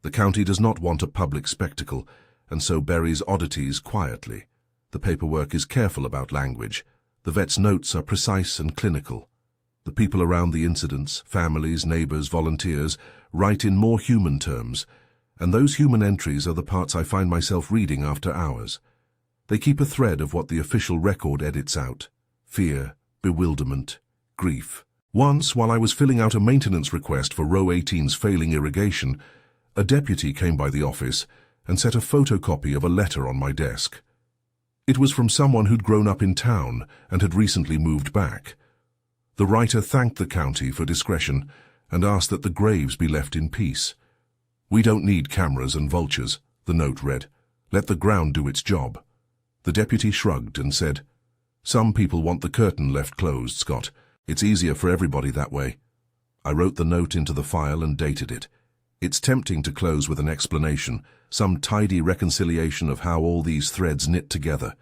The county does not want a public spectacle, and so buries oddities quietly. The paperwork is careful about language. The vet's notes are precise and clinical. The people around the incidents, families, neighbors, volunteers, write in more human terms, and those human entries are the parts I find myself reading after hours. They keep a thread of what the official record edits out: fear, bewilderment, grief. Once, while I was filling out a maintenance request for row 18's failing irrigation, a deputy came by the office and set a photocopy of a letter on my desk. It was from someone who'd grown up in town and had recently moved back. The writer thanked the county for discretion and asked that the graves be left in peace. "We don't need cameras and vultures," the note read. "Let the ground do its job." The deputy shrugged and said, "Some people want the curtain left closed, Scott. It's easier for everybody that way." I wrote the note into the file and dated it. It's tempting to close with an explanation, some tidy reconciliation of how all these threads knit together.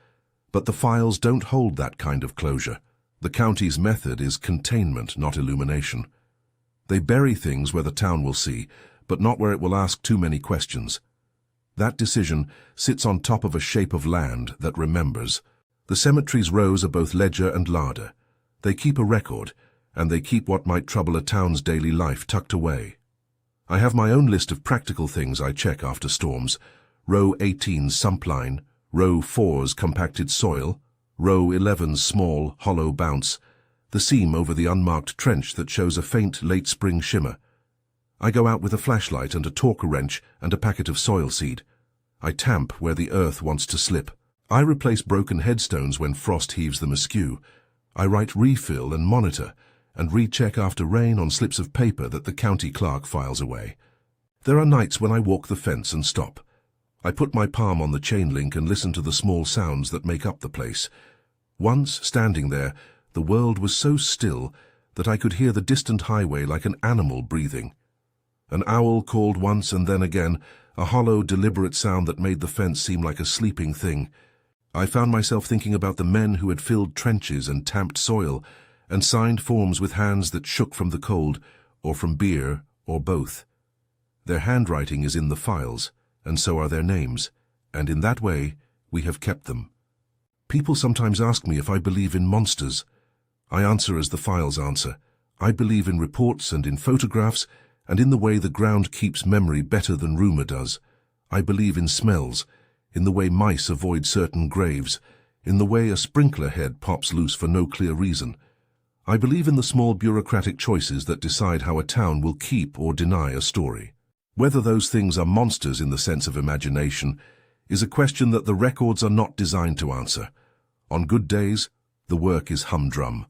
But the files don't hold that kind of closure. The county's method is containment, not illumination. They bury things where the town will see, but not where it will ask too many questions. That decision sits on top of a shape of land that remembers. The cemetery's rows are both ledger and larder. They keep a record, and they keep what might trouble a town's daily life tucked away. I have my own list of practical things I check after storms: row 18's sump line, row 4's compacted soil, row 11's small, hollow bounce, the seam over the unmarked trench that shows a faint late-spring shimmer. I go out with a flashlight and a torque wrench and a packet of soil seed. I tamp where the earth wants to slip. I replace broken headstones when frost heaves them askew. I write refill and monitor, and recheck after rain on slips of paper that the county clerk files away. There are nights when I walk the fence and stop. I put my palm on the chain link and listen to the small sounds that make up the place. Once, standing there, the world was so still that I could hear the distant highway like an animal breathing. An owl called once and then again, a hollow, deliberate sound that made the fence seem like a sleeping thing. I found myself thinking about the men who had filled trenches and tamped soil, and signed forms with hands that shook from the cold, or from beer, or both. Their handwriting is in the files, and so are their names, and in that way we have kept them. People sometimes ask me if I believe in monsters. I answer as the files answer. I believe in reports and in photographs, and in the way the ground keeps memory better than rumor does. I believe in smells, in the way mice avoid certain graves, in the way a sprinkler head pops loose for no clear reason. I believe in the small bureaucratic choices that decide how a town will keep or deny a story. Whether those things are monsters in the sense of imagination is a question that the records are not designed to answer. On good days, the work is humdrum.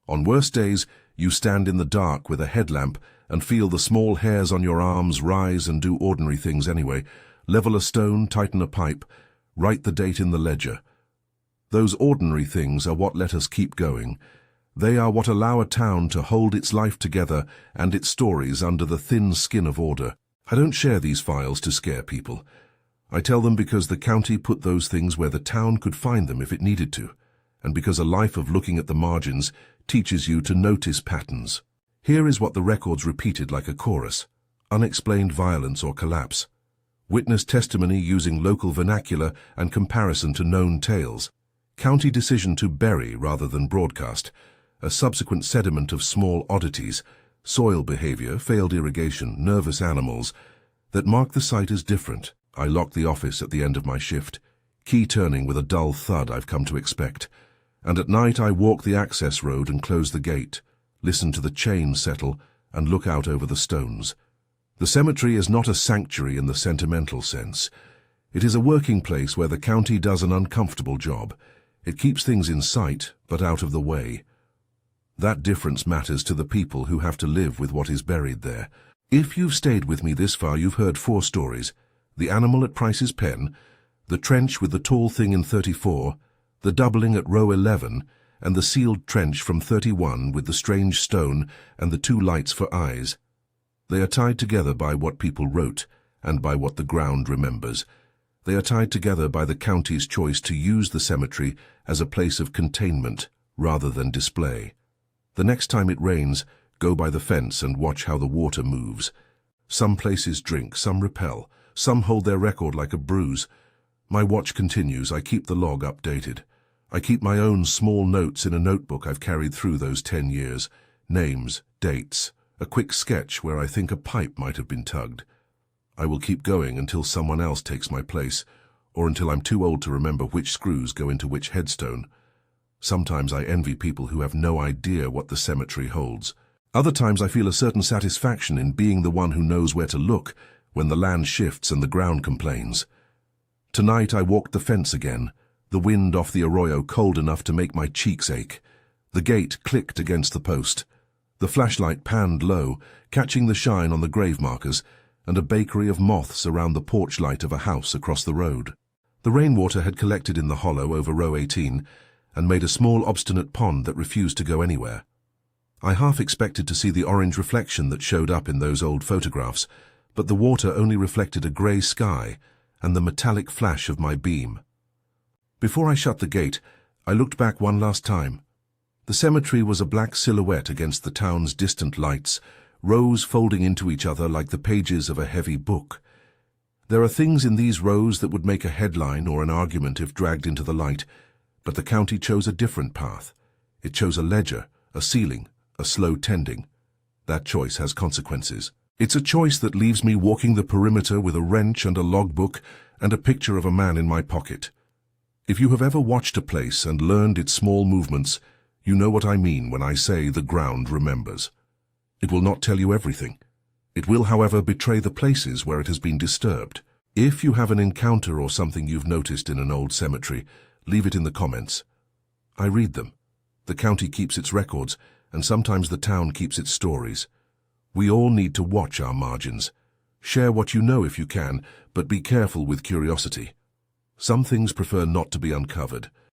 On worse days, you stand in the dark with a headlamp and feel the small hairs on your arms rise and do ordinary things anyway. Level a stone, tighten a pipe, write the date in the ledger. Those ordinary things are what let us keep going. They are what allow a town to hold its life together and its stories under the thin skin of order. I don't share these files to scare people. I tell them because the county put those things where the town could find them if it needed to, and because a life of looking at the margins teaches you to notice patterns. Here is what the records repeated like a chorus: unexplained violence or collapse, witness testimony using local vernacular and comparison to known tales, county decision to bury rather than broadcast, a subsequent sediment of small oddities, soil behavior, failed irrigation, nervous animals, that mark the site as different. I lock the office at the end of my shift, key turning with a dull thud I've come to expect, and at night I walk the access road and close the gate, listen to the chain settle, and look out over the stones. The cemetery is not a sanctuary in the sentimental sense. It is a working place where the county does an uncomfortable job. It keeps things in sight, but out of the way. That difference matters to the people who have to live with what is buried there. If you've stayed with me this far, you've heard 4 stories: the animal at Price's Pen, the trench with the tall thing in 34, the doubling at row 11, and the sealed trench from 31 with the strange stone and the 2 lights for eyes. They are tied together by what people wrote and by what the ground remembers. They are tied together by the county's choice to use the cemetery as a place of containment rather than display. The next time it rains, go by the fence and watch how the water moves. Some places drink, some repel, some hold their record like a bruise. My watch continues. I keep the log updated. I keep my own small notes in a notebook I've carried through those 10 years. Names, dates, a quick sketch where I think a pipe might have been tugged. I will keep going until someone else takes my place, or until I'm too old to remember which screws go into which headstone. Sometimes I envy people who have no idea what the cemetery holds. Other times I feel a certain satisfaction in being the one who knows where to look when the land shifts and the ground complains. Tonight I walked the fence again, the wind off the arroyo cold enough to make my cheeks ache. The gate clicked against the post. The flashlight panned low, catching the shine on the grave markers, and a bakery of moths around the porch light of a house across the road. The rainwater had collected in the hollow over row 18 and made a small obstinate pond that refused to go anywhere. I half expected to see the orange reflection that showed up in those old photographs, but the water only reflected a grey sky and the metallic flash of my beam. Before I shut the gate, I looked back one last time. The cemetery was a black silhouette against the town's distant lights, rows folding into each other like the pages of a heavy book. There are things in these rows that would make a headline or an argument if dragged into the light, but the county chose a different path. It chose a ledger, a ceiling, a slow tending. That choice has consequences. It's a choice that leaves me walking the perimeter with a wrench and a logbook and a picture of a man in my pocket. If you have ever watched a place and learned its small movements, You know what I mean when I say the ground remembers. It will not tell you everything. It will, however, betray the places where it has been disturbed. If you have an encounter or something you've noticed in an old cemetery, leave it in the comments. I read them. The county keeps its records, and sometimes the town keeps its stories. We all need to watch our margins. Share what you know if you can, but be careful with curiosity. Some things prefer not to be uncovered.